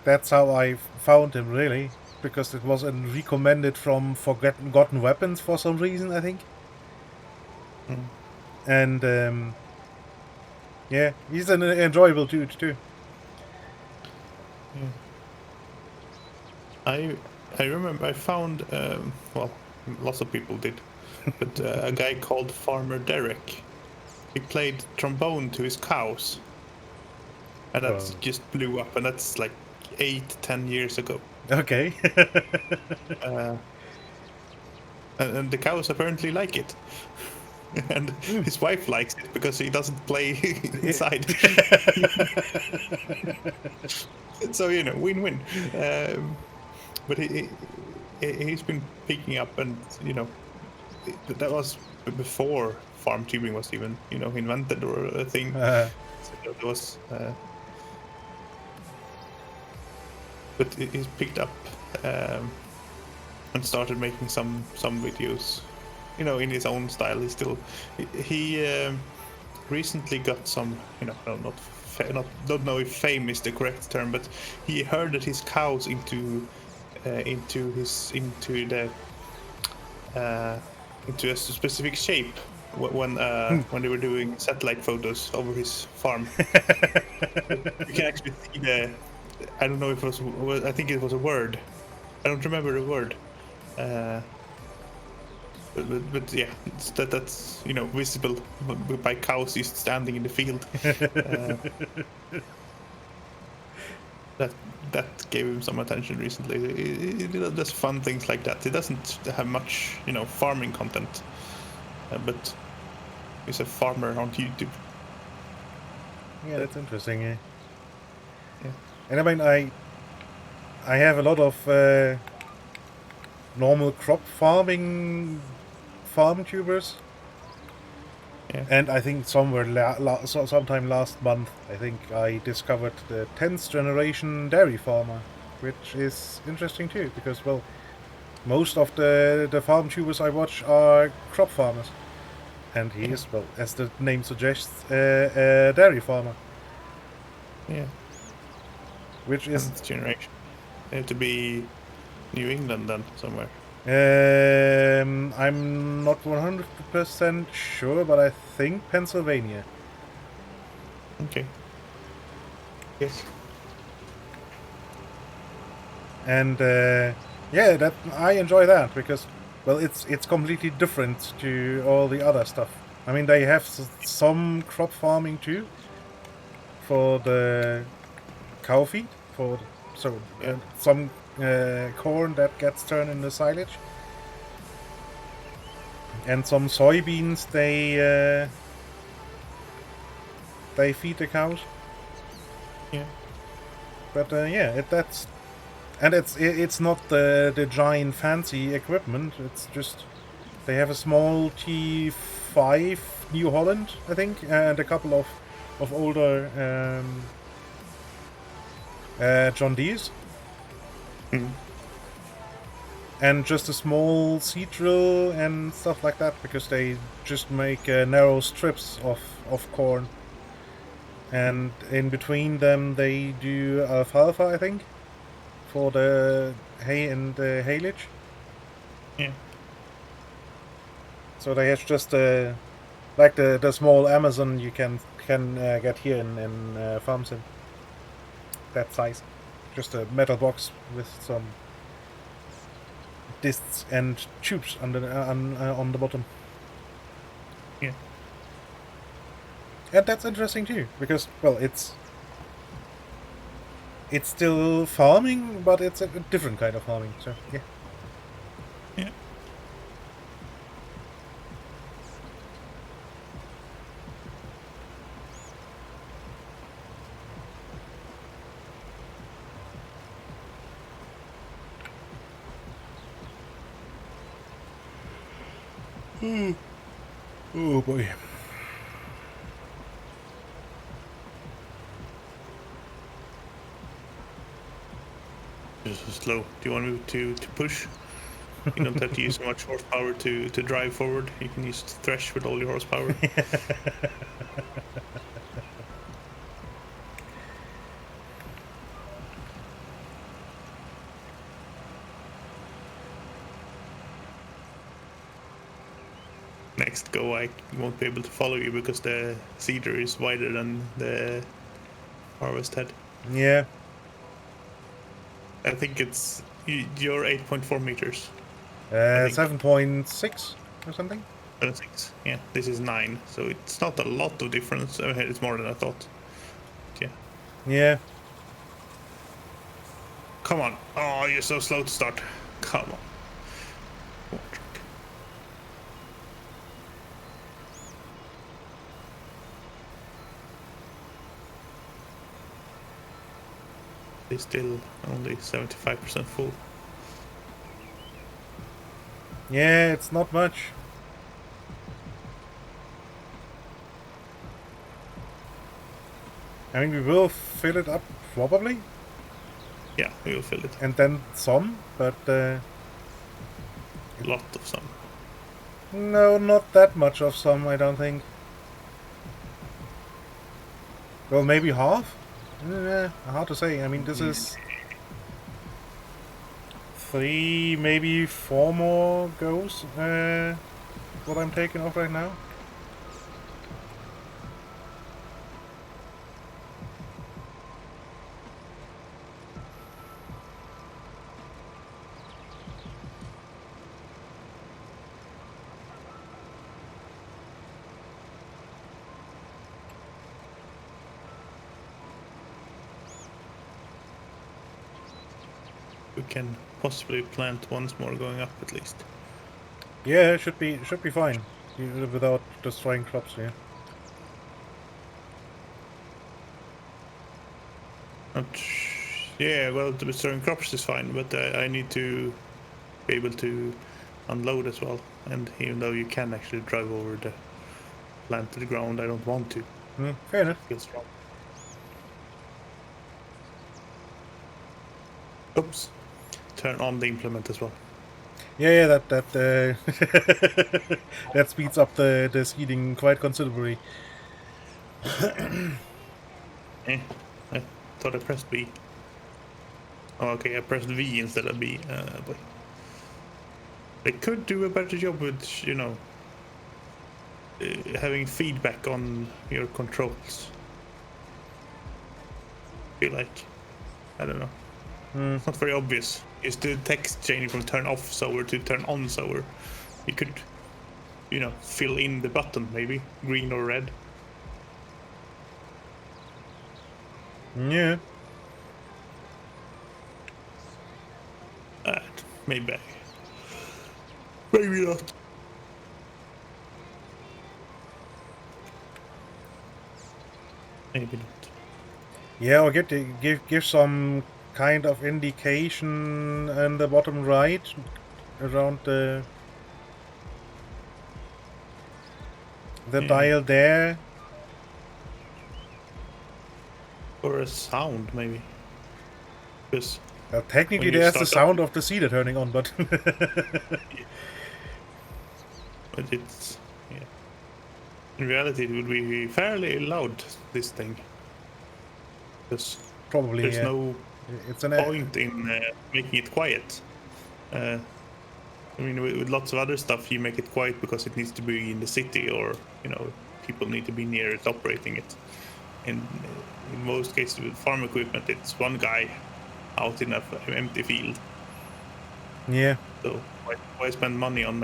That's how I found him, really, because it was recommended from Forgotten Weapons for some reason, I think. And yeah, he's an enjoyable dude too. I remember I found well, lots of people did, but a guy called Farmer Derek. He played trombone to his cows, and that Wow. just blew up. And that's like 8-10 years ago. Okay. And the cows apparently like it. And his wife likes it because he doesn't play inside. So, you know, win-win. But he's been picking up, and, you know, that was before farm tubing was even, you know, invented or a thing. So there was... but he's picked up and started making some videos, you know, in his own style. He recently got some, you know, don't know if fame is the correct term, but he herded his cows into a specific shape when they were doing satellite photos over his farm. You can actually see I don't know if it was, I think it was a word. I don't remember the word. But yeah, that's, you know, visible by cows just standing in the field. That gave him some attention recently. He does fun things like that. He doesn't have much, you know, farming content, but he's a farmer on YouTube. Yeah, that's interesting. Yeah. And I mean, I have a lot of normal crop farm tubers. Yeah. And I think sometime last month, I think I discovered the 10th generation dairy farmer, which is interesting too, because, well, most of the farm tubers I watch are crop farmers. And he is, well, as the name suggests, a dairy farmer. Yeah. Which is... 10th generation. They have to be New England then, somewhere. I'm not 100% sure, but I think Pennsylvania. Okay. Yes. And yeah, that I enjoy that because, well, it's completely different to all the other stuff. I mean, they have some crop farming too for the cow feed, some corn that gets turned into silage, and some soybeans they feed the cows. Yeah. But yeah, it's not the giant fancy equipment. It's just they have a small T5 New Holland, I think, and a couple of older John Deeres. And just a small seed drill and stuff like that, because they just make narrow strips of corn. And in between them they do alfalfa, I think, for the hay and the haylage. Yeah. So they have just like the small Amazon you can get here in Farm Sim. That size. Just a metal box with some discs and tubes on the bottom. Yeah. And that's interesting too, because, well, it's still farming, but it's a different kind of farming, so, yeah. Yeah. Oh boy. Just slow. Do you want me to push? You don't have to use so much horsepower to drive forward. You can use thresh with all your horsepower. Next go, I won't be able to follow you because the cedar is wider than the harvest head. Yeah. I think it's you're 8.4 meters. 7.6 or something? 6. Yeah, this is 9, so it's not a lot of difference. It's more than I thought. Yeah. Yeah. Come on. Oh, you're so slow to start. Come on. Come on, truck. It's still only 75% full. Yeah, it's not much. I mean, we will fill it up, probably. Yeah, we will fill it. And then some, but A lot of some. no, not that much of some, I don't think. Well, maybe half? Hard to say. I mean, this is 3, maybe 4 more goes, what I'm taking off right now. We can possibly plant once more going up at least. Yeah, should be fine without destroying crops. Yeah. Yeah, well, the destroying crops is fine, but I need to be able to unload as well. And even though you can actually drive over the planted ground, I don't want to. Fair enough. Feels wrong. Oops. Turn on the implement as well. Yeah, that that speeds up the seeding quite considerably. I thought I pressed B. Oh, okay, I pressed V instead of B. Boy. They could do a better job with, you know, having feedback on your controls. Feel like, I don't know. It's not very obvious. It's the text changing from turn off sower to turn on sower. You could, you know, fill in the button maybe, green or red. Yeah. Maybe not. Maybe not. Yeah, or give some kind of indication in the bottom right around the dial there. Or a sound maybe. Because Technically, when you there's the start sound of the seeder turning on, but but it's, yeah. In reality, it would be fairly loud, this thing. Because probably there's yeah. no It's an point in making it quiet. I mean, with lots of other stuff, you make it quiet because it needs to be in the city, or, you know, people need to be near it operating it. In most cases with farm equipment, it's one guy out in an empty field. Yeah. So why spend money on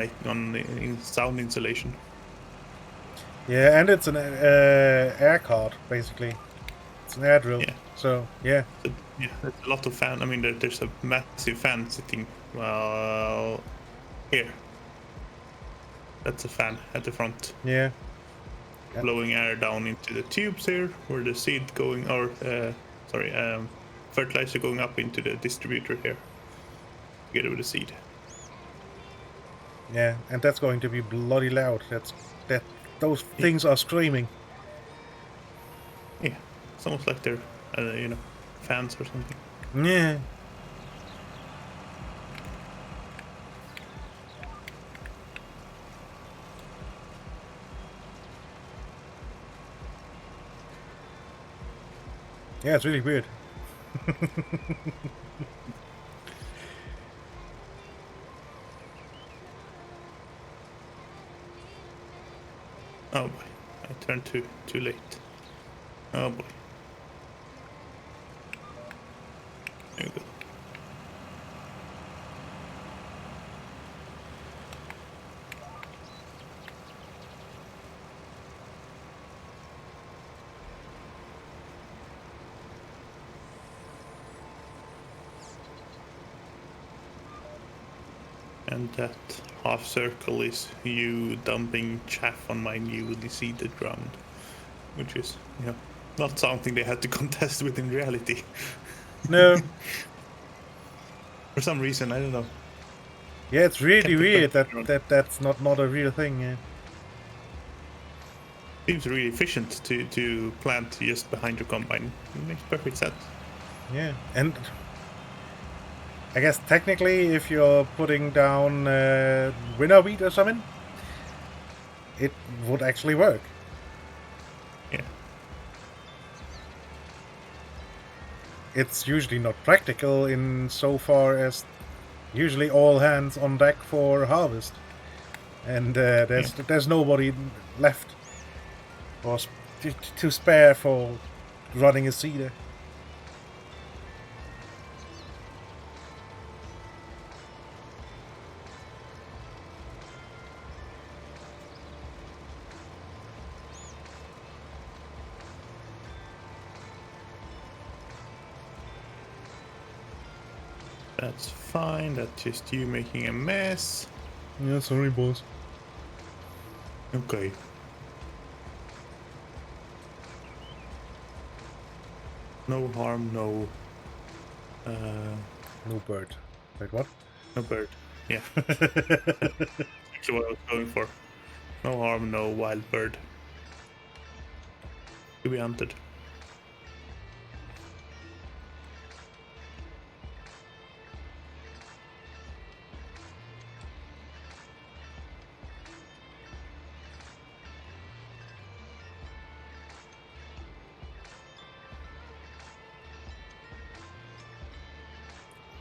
sound insulation? Yeah, and it's an air card, basically. It's an air drill. Yeah. So, yeah. So, yeah, there's a lot of fan. I mean, there's a massive fan sitting, well, here. That's a fan at the front, Yeah. blowing air down into the tubes here, where the seed going, or fertilizer going up into the distributor here, together with the seed. Yeah, and that's going to be bloody loud. Those things are screaming. Yeah, it's almost like they're, fans or something. Yeah. Yeah, it's really weird. Oh boy, I turned too late. Oh boy. There we go. And that half circle is you dumping chaff on my newly seeded ground, which is, not something they had to contest with in reality. No. For some reason, I don't know. Yeah, it's really weird Typical. that's not a real thing. Yeah. Seems really efficient to plant just behind your combine. It makes perfect sense. Yeah, and I guess technically, if you're putting down winter wheat or something, it would actually work. Yeah. It's usually not practical in so far as usually all hands on deck for harvest, and there's nobody left or to spare for running a seeder. That's fine. That's just you making a mess. Yeah, sorry, boss. Okay. No harm, no. No bird. Wait, what? No bird. Yeah. Actually, what I was going for. No harm, no wild bird. To be hunted.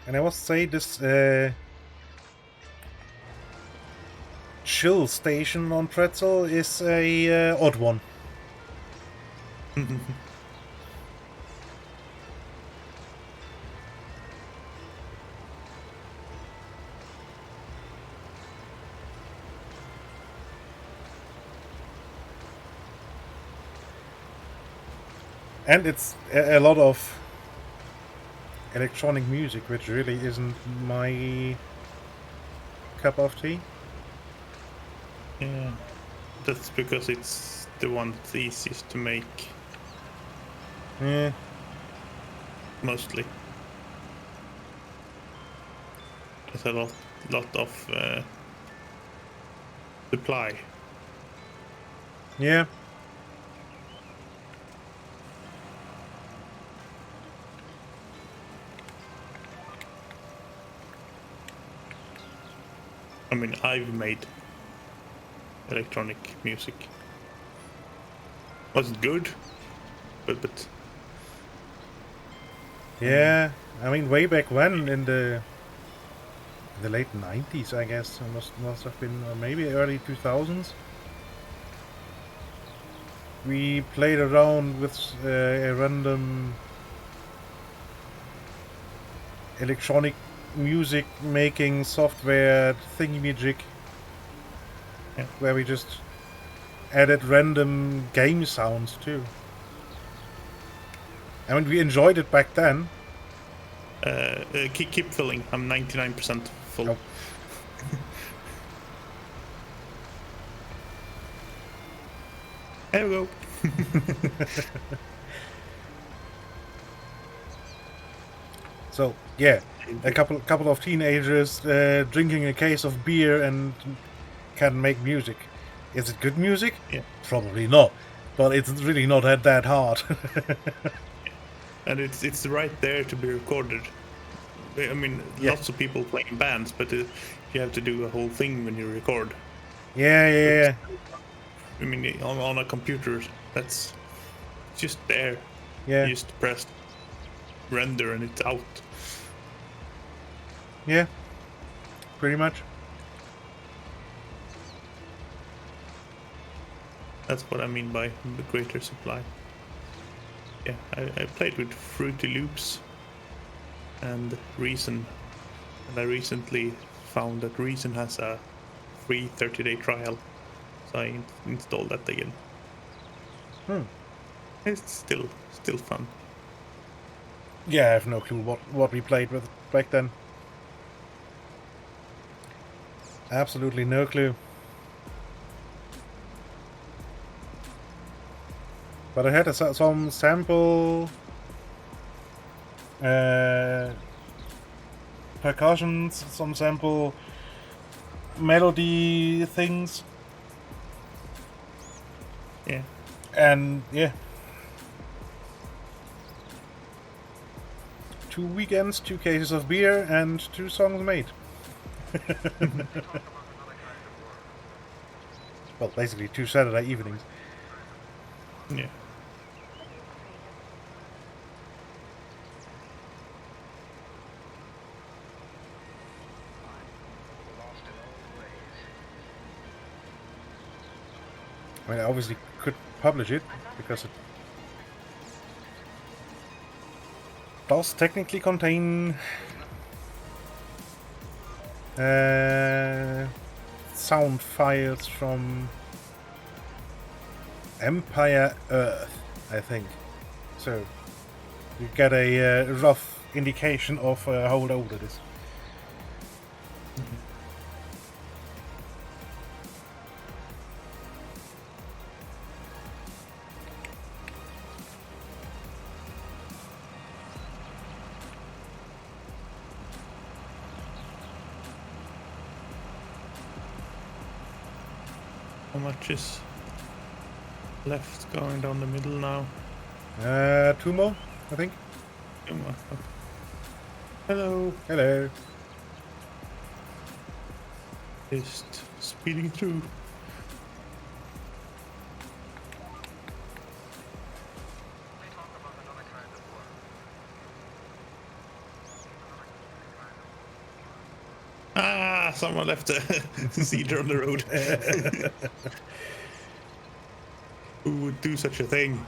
And I must say, this chill station on Pretzel is a odd one. And it's a lot of electronic music, which really isn't my cup of tea. Yeah. That's because it's the one that's easiest to make. Yeah. Mostly. There's a lot of supply. Yeah. I mean, I've made electronic music. Was it good? But Yeah. I mean, way back when, in the late 90s, I guess. It must have been, or maybe early 2000s. We played around with a random electronic music making software thingy-majig, Yeah. where we just added random game sounds too. I mean, we enjoyed it back then. Keep filling. I'm 99% full. Oh. There we go. So yeah, a couple of teenagers drinking a case of beer and can make music. Is it good music? Yeah. Probably not, but it's really not that hard. And it's right there to be recorded. I mean, Yeah. lots of people play in bands, but you have to do a whole thing when you record. Yeah. I mean, on a computer, that's just there. Yeah. You just press render and it's out. Yeah, pretty much. That's what I mean by the greater supply. Yeah, I played with Fruity Loops and Reason, and I recently found that Reason has a free 30-day trial, so I installed that again. It's still fun. Yeah, I have no clue what we played with back then. Absolutely no clue. But I had some sample percussions, some sample melody things, Yeah. and yeah. 2 weekends, 2 cases of beer, and 2 songs made. Well, basically 2 Saturday evenings. Yeah. I mean, I obviously could publish it, because it does technically contain sound files from Empire Earth, I think. So you get a rough indication of how old it is. How much is left going down the middle now? 2 more, I think. Hello. Hello. Just speeding through. Ah, someone left a cedar on the road. Who would do such a thing?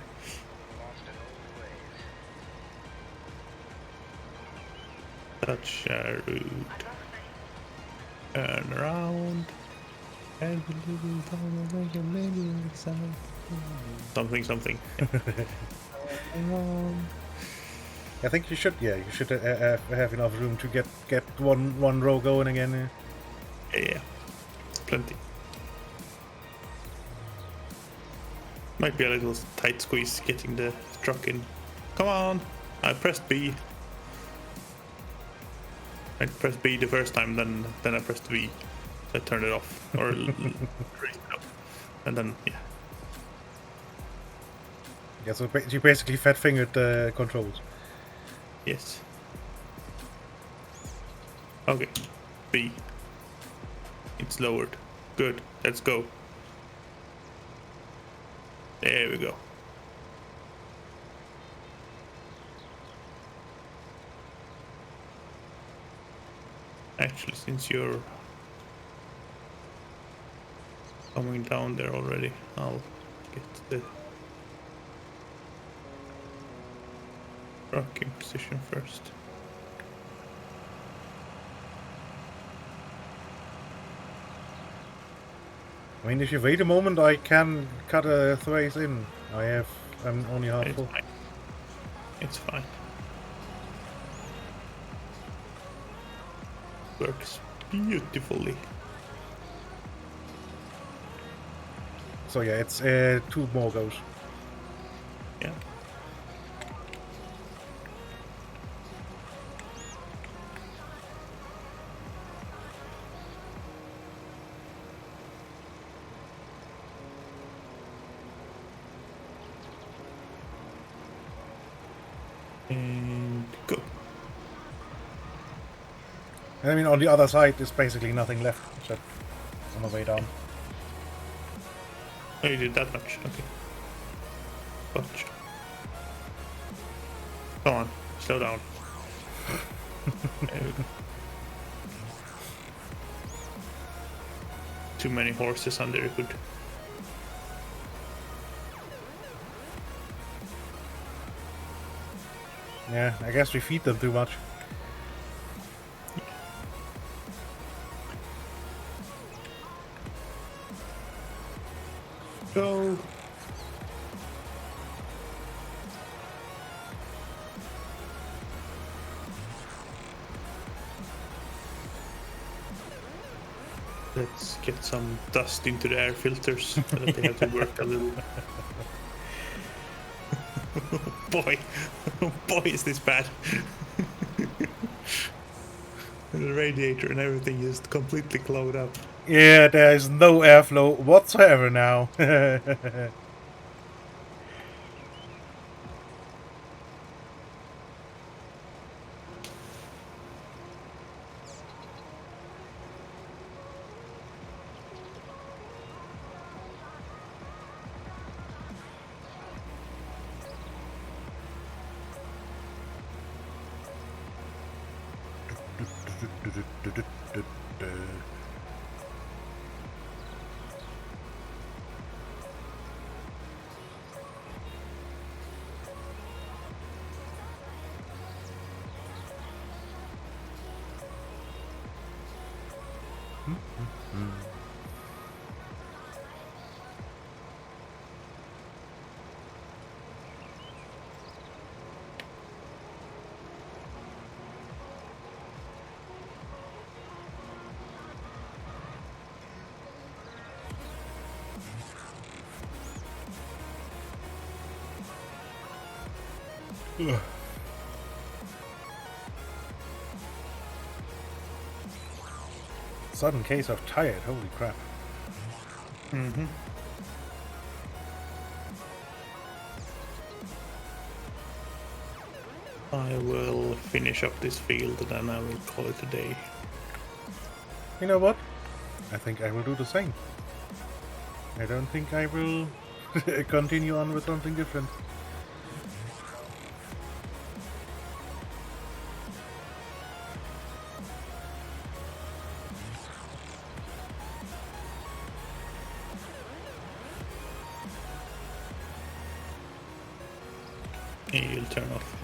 Such a rude. Turn around. Every little time I make a little sound. Something. I think you should. Yeah, you should have enough room to get one row going again. Yeah, plenty. Might be a little tight squeeze getting the truck in. Come on! I pressed B. I pressed B the first time, then I pressed V. So I turned it off, or raised it up, and then yeah. Yeah, so you basically fat-fingered the controls. Yes. Okay. B. It's lowered. Good. Let's go. There we go. Actually, since you're coming down there already, I'll get the rocking position first. I mean, if you wait a moment, I can cut a thrace in. I'm only half It's full. fine. It's fine. Works beautifully. So yeah, it's 2 more goes. Yeah. And go. And I mean, on the other side, there's basically nothing left, so on the way down. Oh, you did that much. Okay. Gotcha. Come on, slow down. Too many horses under the hood. Yeah, I guess we feed them too much. Go. Let's get some dust into the air filters so that they have to work a little. Boy, boy, is this bad. The radiator and everything just completely clogged up. Yeah, there is no airflow whatsoever now. Sudden case of tired, holy crap. Mm-hmm. I will finish up this field and then I will call it a day. You know what? I think I will do the same. I don't think I will continue on with something different. You'll turn off.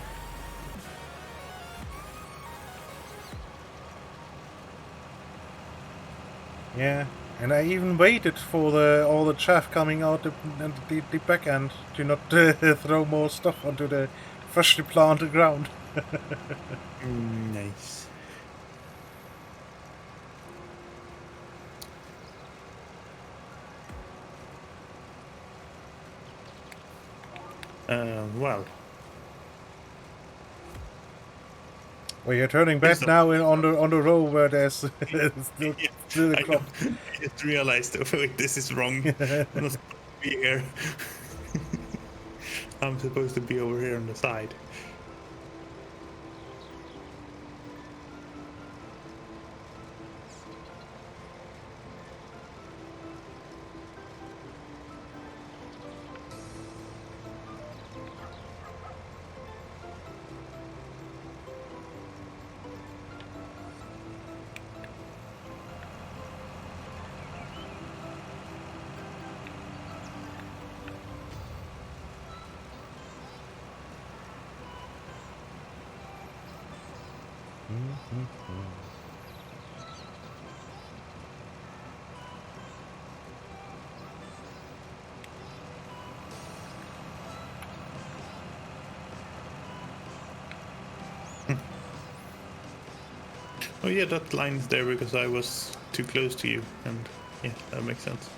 Yeah, and I even waited for all the chaff coming out the back end to not throw more stuff onto the freshly planted ground. Nice. Well. Well, you're turning back now on the row where there's still a I crop. know. I just realized, oh, wait, this is wrong. I'm not supposed to be here. I'm supposed to be over here on the side. Oh yeah, that line is there because I was too close to you, and yeah, that makes sense.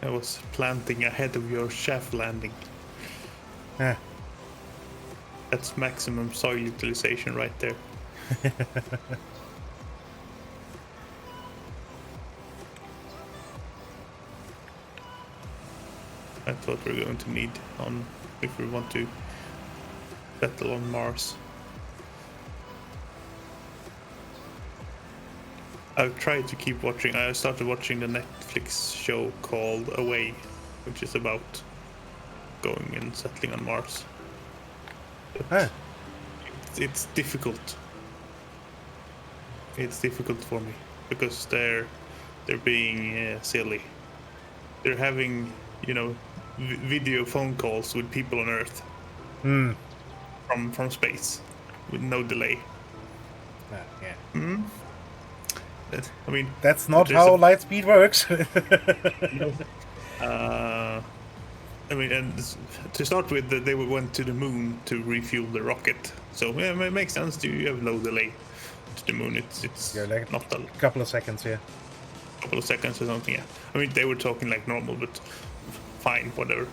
I was planting ahead of your shaft landing. Yeah. That's maximum soil utilization right there. That's what we're going to need on if we want to settle on Mars. I've tried to keep watching. I started watching the Netflix show called Away, which is about going and settling on Mars. Ah. It's difficult. It's difficult for me because they're being silly. They're having, you know, video phone calls with people on Earth from space with no delay. Yeah. I mean, That's not how light speed works. I mean, and to start with, they went to the moon to refuel the rocket, so yeah, it makes sense. You have low delay to the moon. It's Yeah, like not a a couple of seconds, yeah. couple of seconds or something. Yeah, I mean they were talking like normal, but fine, whatever.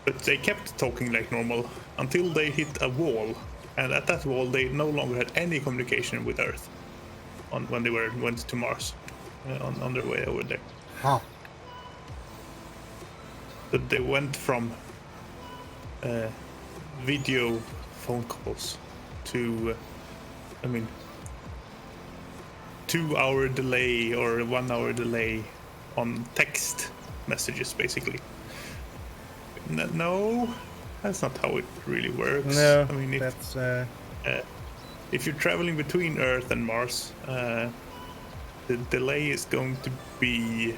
But they kept talking like normal until they hit a wall, and at that wall they no longer had any communication with Earth. When they went to Mars, on their way over there. Huh. But they went from video phone calls to, I mean, 2-hour delay or 1-hour delay on text messages, basically. No, that's not how it really works. No, I mean, that's... if you're traveling between Earth and Mars, the delay is going to be...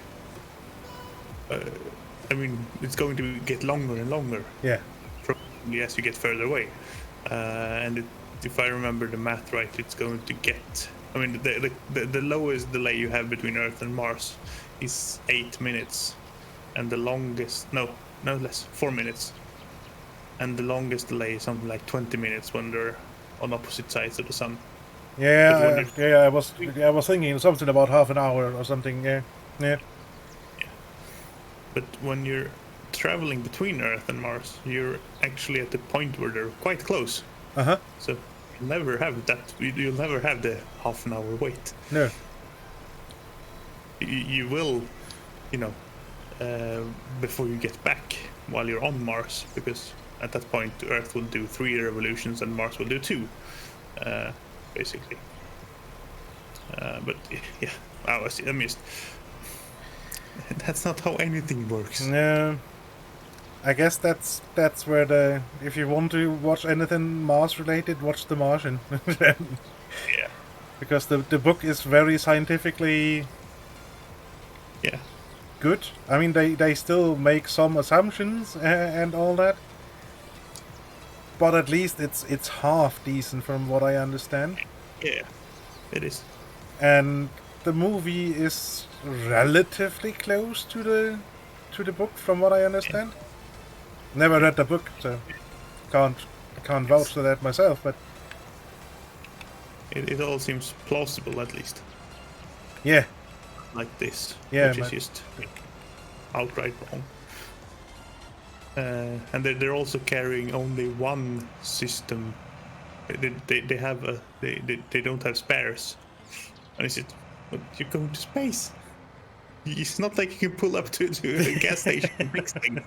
I mean, it's going to get longer and longer. Yeah. Probably as you get further away. And if I remember the math right, it's going to get... I mean, the lowest delay you have between Earth and Mars is 8 minutes. And the longest... No less, 4 minutes. And the longest delay is something like 20 minutes when they're on opposite sides of the sun. Yeah, I was thinking something about half an hour or something. Yeah. But when you're traveling between Earth and Mars, you're actually at the point where they're quite close. So you'll never have that. You'll never have the half an hour wait. No. You will, you know, before you get back while you're on Mars, because at that point Earth will do 3 revolutions and Mars will do 2, basically. But yeah, I missed. That's not how anything works. No. I guess that's where if you want to watch anything Mars related, watch The Martian. Yeah. Because the book is very scientifically good. I mean, they still make some assumptions and all that, but at least it's half decent from what I understand. Yeah, it is. And the movie is relatively close to the book from what I understand. Never read the book, so can't vouch for that myself, but it all seems plausible, at least. Yeah. Like this, yeah, which is just outright wrong. And they're also carrying only one system. They have they don't have spares. And is it? You're going to space. It's not like you can pull up to a gas station and fix things.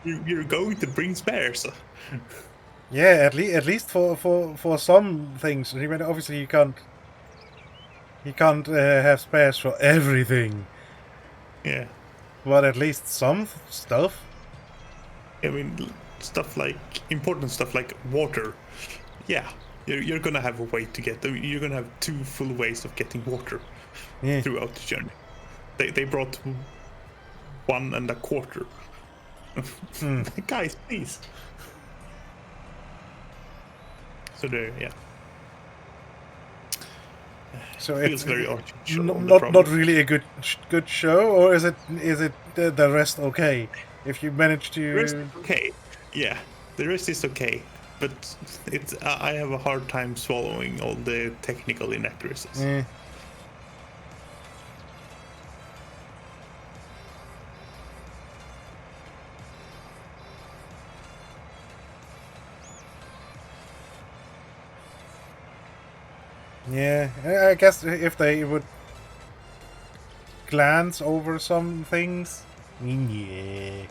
You're going to bring spares. Yeah, at least for some things. I mean, obviously you can't have spares for everything. Yeah. But at least some stuff. I mean, important stuff like water. Yeah, you're gonna have a way to get. You're gonna have 2 full ways of getting water throughout the journey. They brought 1 1/4. Guys, please. So there, yeah. So feels it's very artificial. not really a good show, or is it the rest okay? If you manage to... The rest is okay. Yeah, the rest is okay. but it's I have a hard time swallowing all the technical inaccuracies. Eh. Yeah, I guess if they would glance over some things, yeah,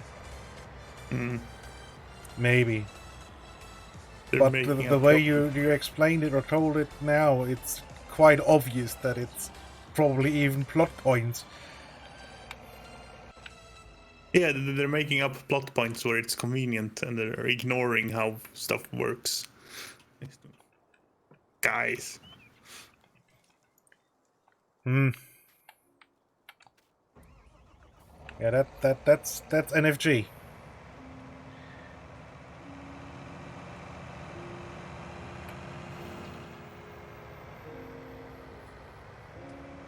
maybe. They're But making the up way you explained it or told it now, it's quite obvious that it's probably even plot points. Yeah, they're making up plot points where it's convenient, and they're ignoring how stuff works. Guys. Hmm. Yeah, that's NFG.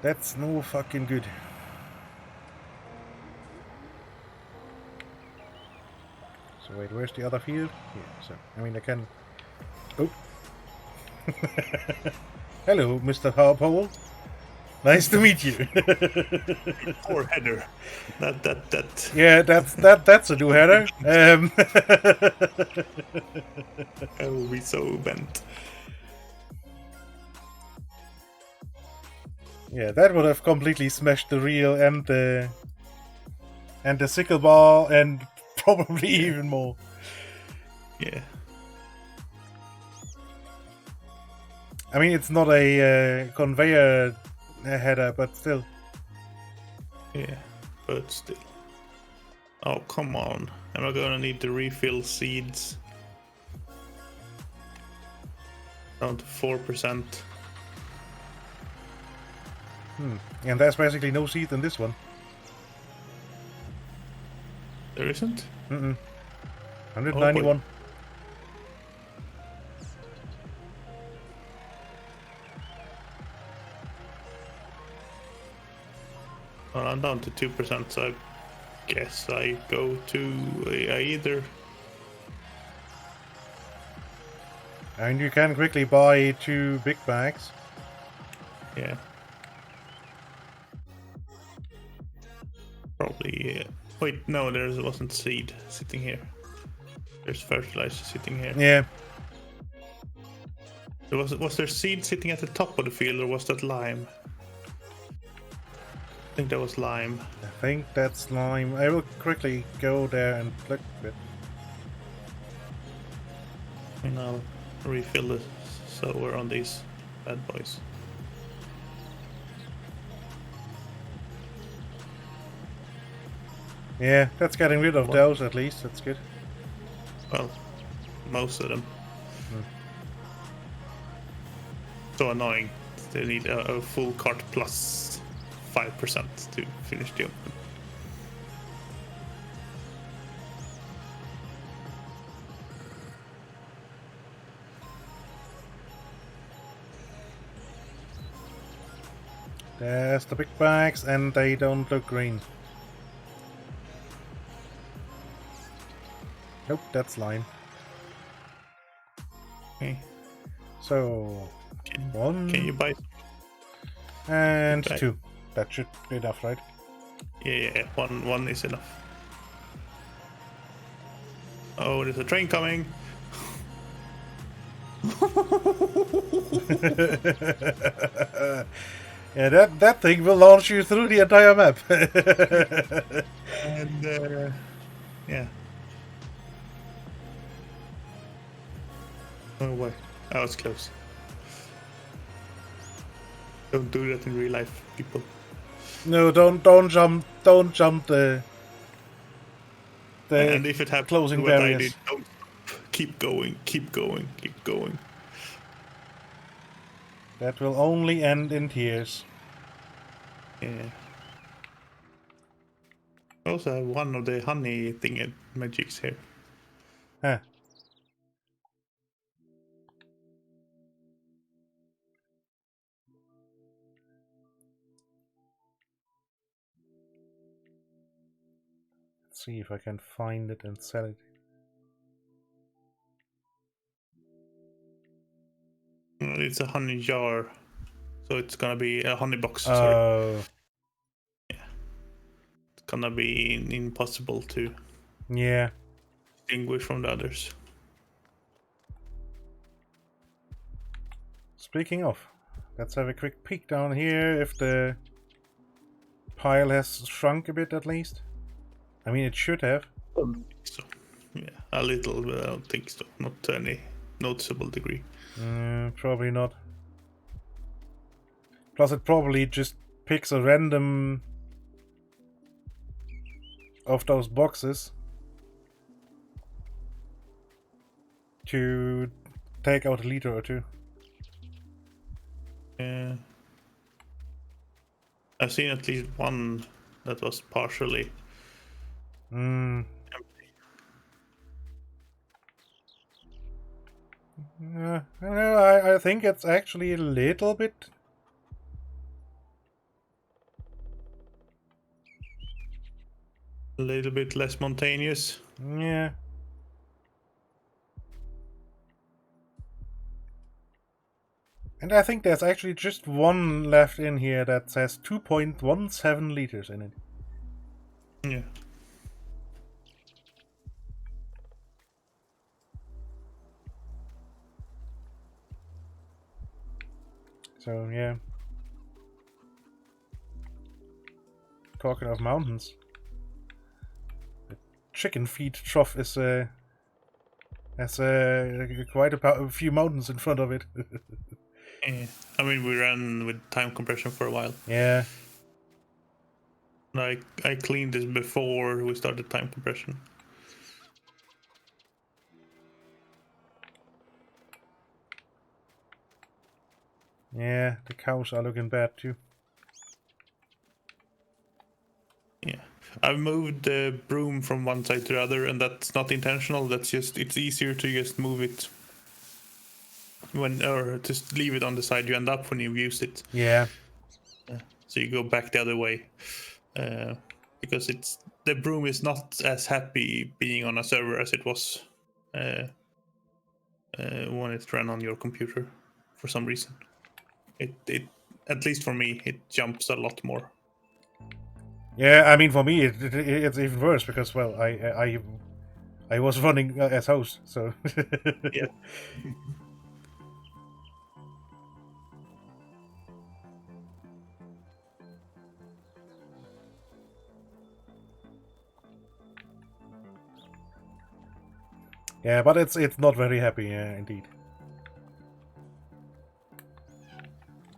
That's no fucking good. So wait, where's the other field? Yeah, so I mean I can. Oh. Hello, Mr. Harpole. Nice to meet you. Poor header. That. Yeah, that's a new header. I will be so bent. Yeah, that would have completely smashed the reel and the sickle bar and probably even more. Yeah. I mean, it's not a conveyor header, but still. Yeah, but still. Oh, come on. Am I gonna need to refill seeds? Down to 4%. And there's basically no seed in this one. There isn't? 191. Well, I'm down to 2%, so I guess I go to either. And you can quickly buy 2 big bags. Yeah. Probably. Wait, no, there wasn't seed sitting here. There's fertilizer sitting here. Yeah. Was there seed sitting at the top of the field, or was that lime? I think that was lime. I think that's lime. I will quickly go there and look a bit. And I'll refill the sower on these bad boys. Yeah, that's getting rid of those at least. That's good. Well, most of them. So annoying. They need a full cart plus 5% to finish the open. There's the big bags, and they don't look green. Nope, that's lime. Okay. So, one Can you buy? and Okay. 2. That should be enough, right? Yeah, one is enough. Oh, there's a train coming. Yeah, that thing will launch you through the entire map. And yeah. Oh boy, that was close. Don't do that in real life, people. No, don't jump the And if it happens, closing what I barriers. did, don't keep going, keep going, keep going. That will only end in tears. Yeah. I also have one of the honey thing magics here. Huh. Let's see if I can find it and sell it. it's a honey jar, so it's gonna be a honey box. Sorry. It's gonna be impossible to Yeah. distinguish from the others. Speaking of, let's have a quick peek down here if the pile has shrunk a bit at least. I mean, it should have. So, yeah, a little, but I don't think so. Not to any noticeable degree. Probably not. Plus, it probably just picks a random of those boxes to take out a liter or two. Yeah. I've seen at least one that was partially empty. I don't know, I think it's actually a little bit. A little bit less spontaneous. Yeah. And I think there's actually just one left in here that says 2.17 liters in it. Yeah. So, yeah. Talking of mountains. The chicken feed trough is has quite a few mountains in front of it. Yeah. I mean, we ran with time compression for a while. Yeah. I cleaned this before we started time compression. Yeah, the cows are looking bad too. Yeah. I've moved the broom from one side to the other, and that's not intentional. That's just, it's easier to just move it or just leave it on the side you end up when you've used it. Yeah. So you go back the other way. Because the broom is not as happy being on a server as it was when it ran on your computer for some reason. It at least for me, it jumps a lot more. Yeah, I mean, for me, it's even worse because, well, I was running as host, so. Yeah. Yeah, but it's not very happy, indeed.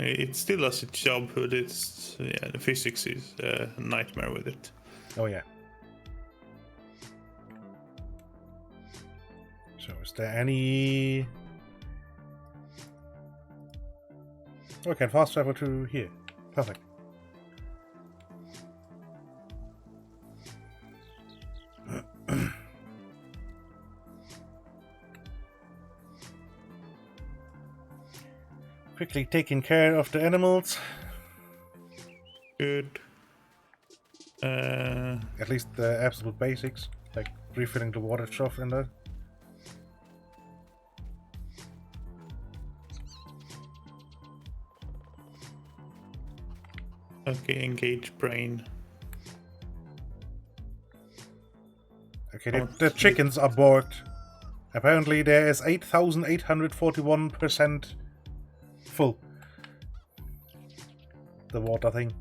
It still does its job, but the physics is a nightmare with it. Oh yeah. So is there any? Okay, fast travel to here. Perfect. Quickly taking care of the animals. Good. At least the absolute basics, like refilling the water trough and that. Okay, engage brain. Okay, the chickens are borked. Apparently there is 8,841% full. The water thing.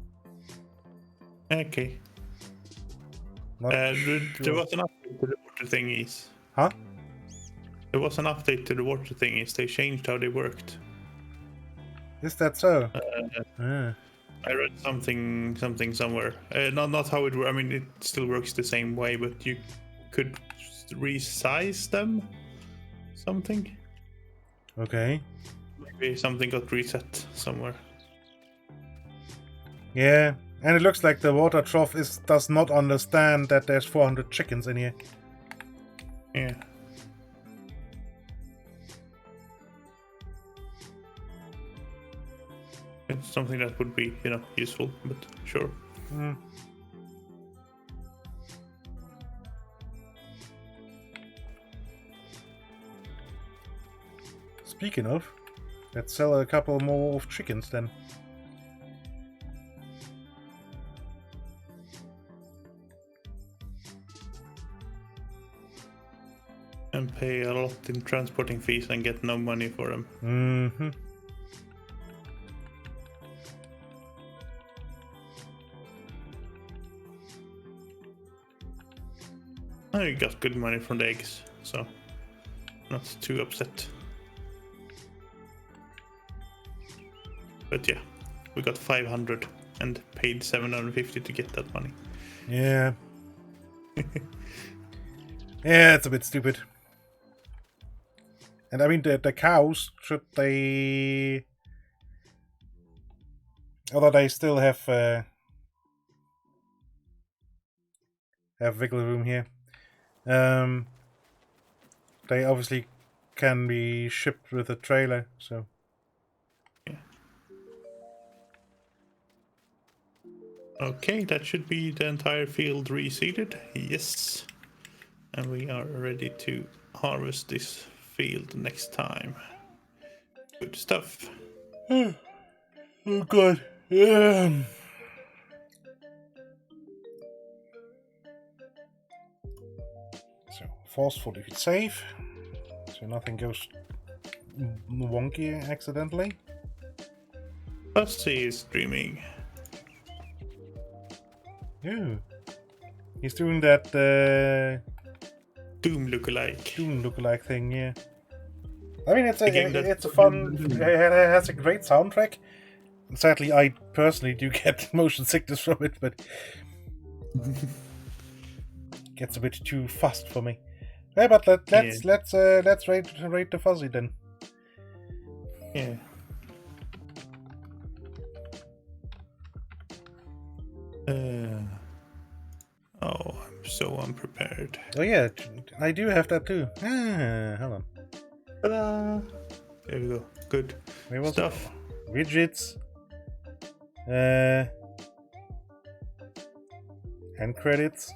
Okay. Not There sure. was an update to the water thingies. Huh? There was an update to the water thingies. They changed how they worked. Is that so? I read something somewhere. Not how it works. I mean, it still works the same way, but you could resize them. Something. Okay. Maybe something got reset somewhere. Yeah, and it looks like the water trough does not understand that there's 400 chickens in here. Yeah. It's something that would be, useful, but sure. Speaking of, Let's sell a couple more of chickens then. And pay a lot in transporting fees and get no money for them. Mm-hmm. I got good money from the eggs, so not too upset. But yeah, we got 500 and paid 750 to get that money. Yeah. Yeah, it's a bit stupid. And I mean, the cows, should they... Although they still have wiggle room here. They obviously can be shipped with a trailer, so... Yeah. Okay, that should be the entire field reseeded. Yes. And we are ready to harvest this field next time. Good stuff. Oh, God. So, forceful if it's safe. So nothing goes wonky accidentally. Fuzzy is streaming. Yeah. He's doing that Doom lookalike thing, yeah. I mean, it's game a fun. It has a great soundtrack. Sadly, I personally do get motion sickness from it, but gets a bit too fast for me. Yeah, but let's rate the Fuzzy then. Yeah. Oh, I'm so unprepared. Oh yeah, I do have that too. Hold on. Ta-da! There we go. Good Where was stuff. it? Widgets. End credits.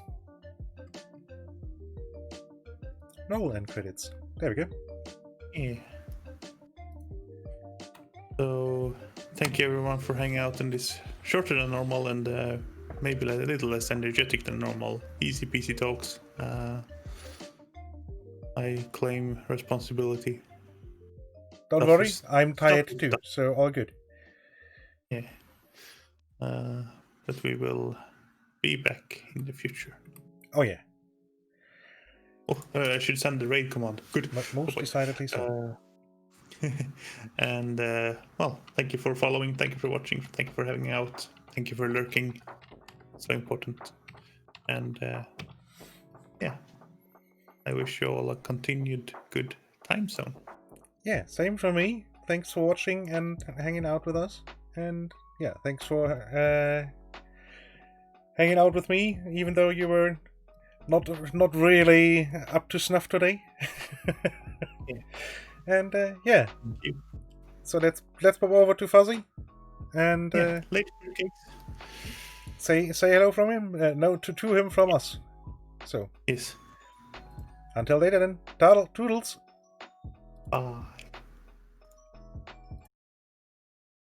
No end credits. There we go. Yeah. So, thank you everyone for hanging out in this shorter than normal and maybe a little less energetic than normal. Easy peasy talks. I claim responsibility. Don't worry, I'm tired too, so all good. Yeah. But we will be back in the future. Oh yeah, Oh, I should send the raid command. Good. most decidedly so. And well, thank you for following, thank you for watching, thank you for hanging out, thank you for lurking. So important. And yeah, I wish you all a continued good time zone. Yeah, same for me. Thanks for watching and hanging out with us. And yeah, thanks for hanging out with me, even though you were not really up to snuff today. Yeah. And yeah, Thank you. so let's pop over to Fuzzy and Later, cakes. say hello from him. No, to him from us. So Yes. until later then, toodles. Bye.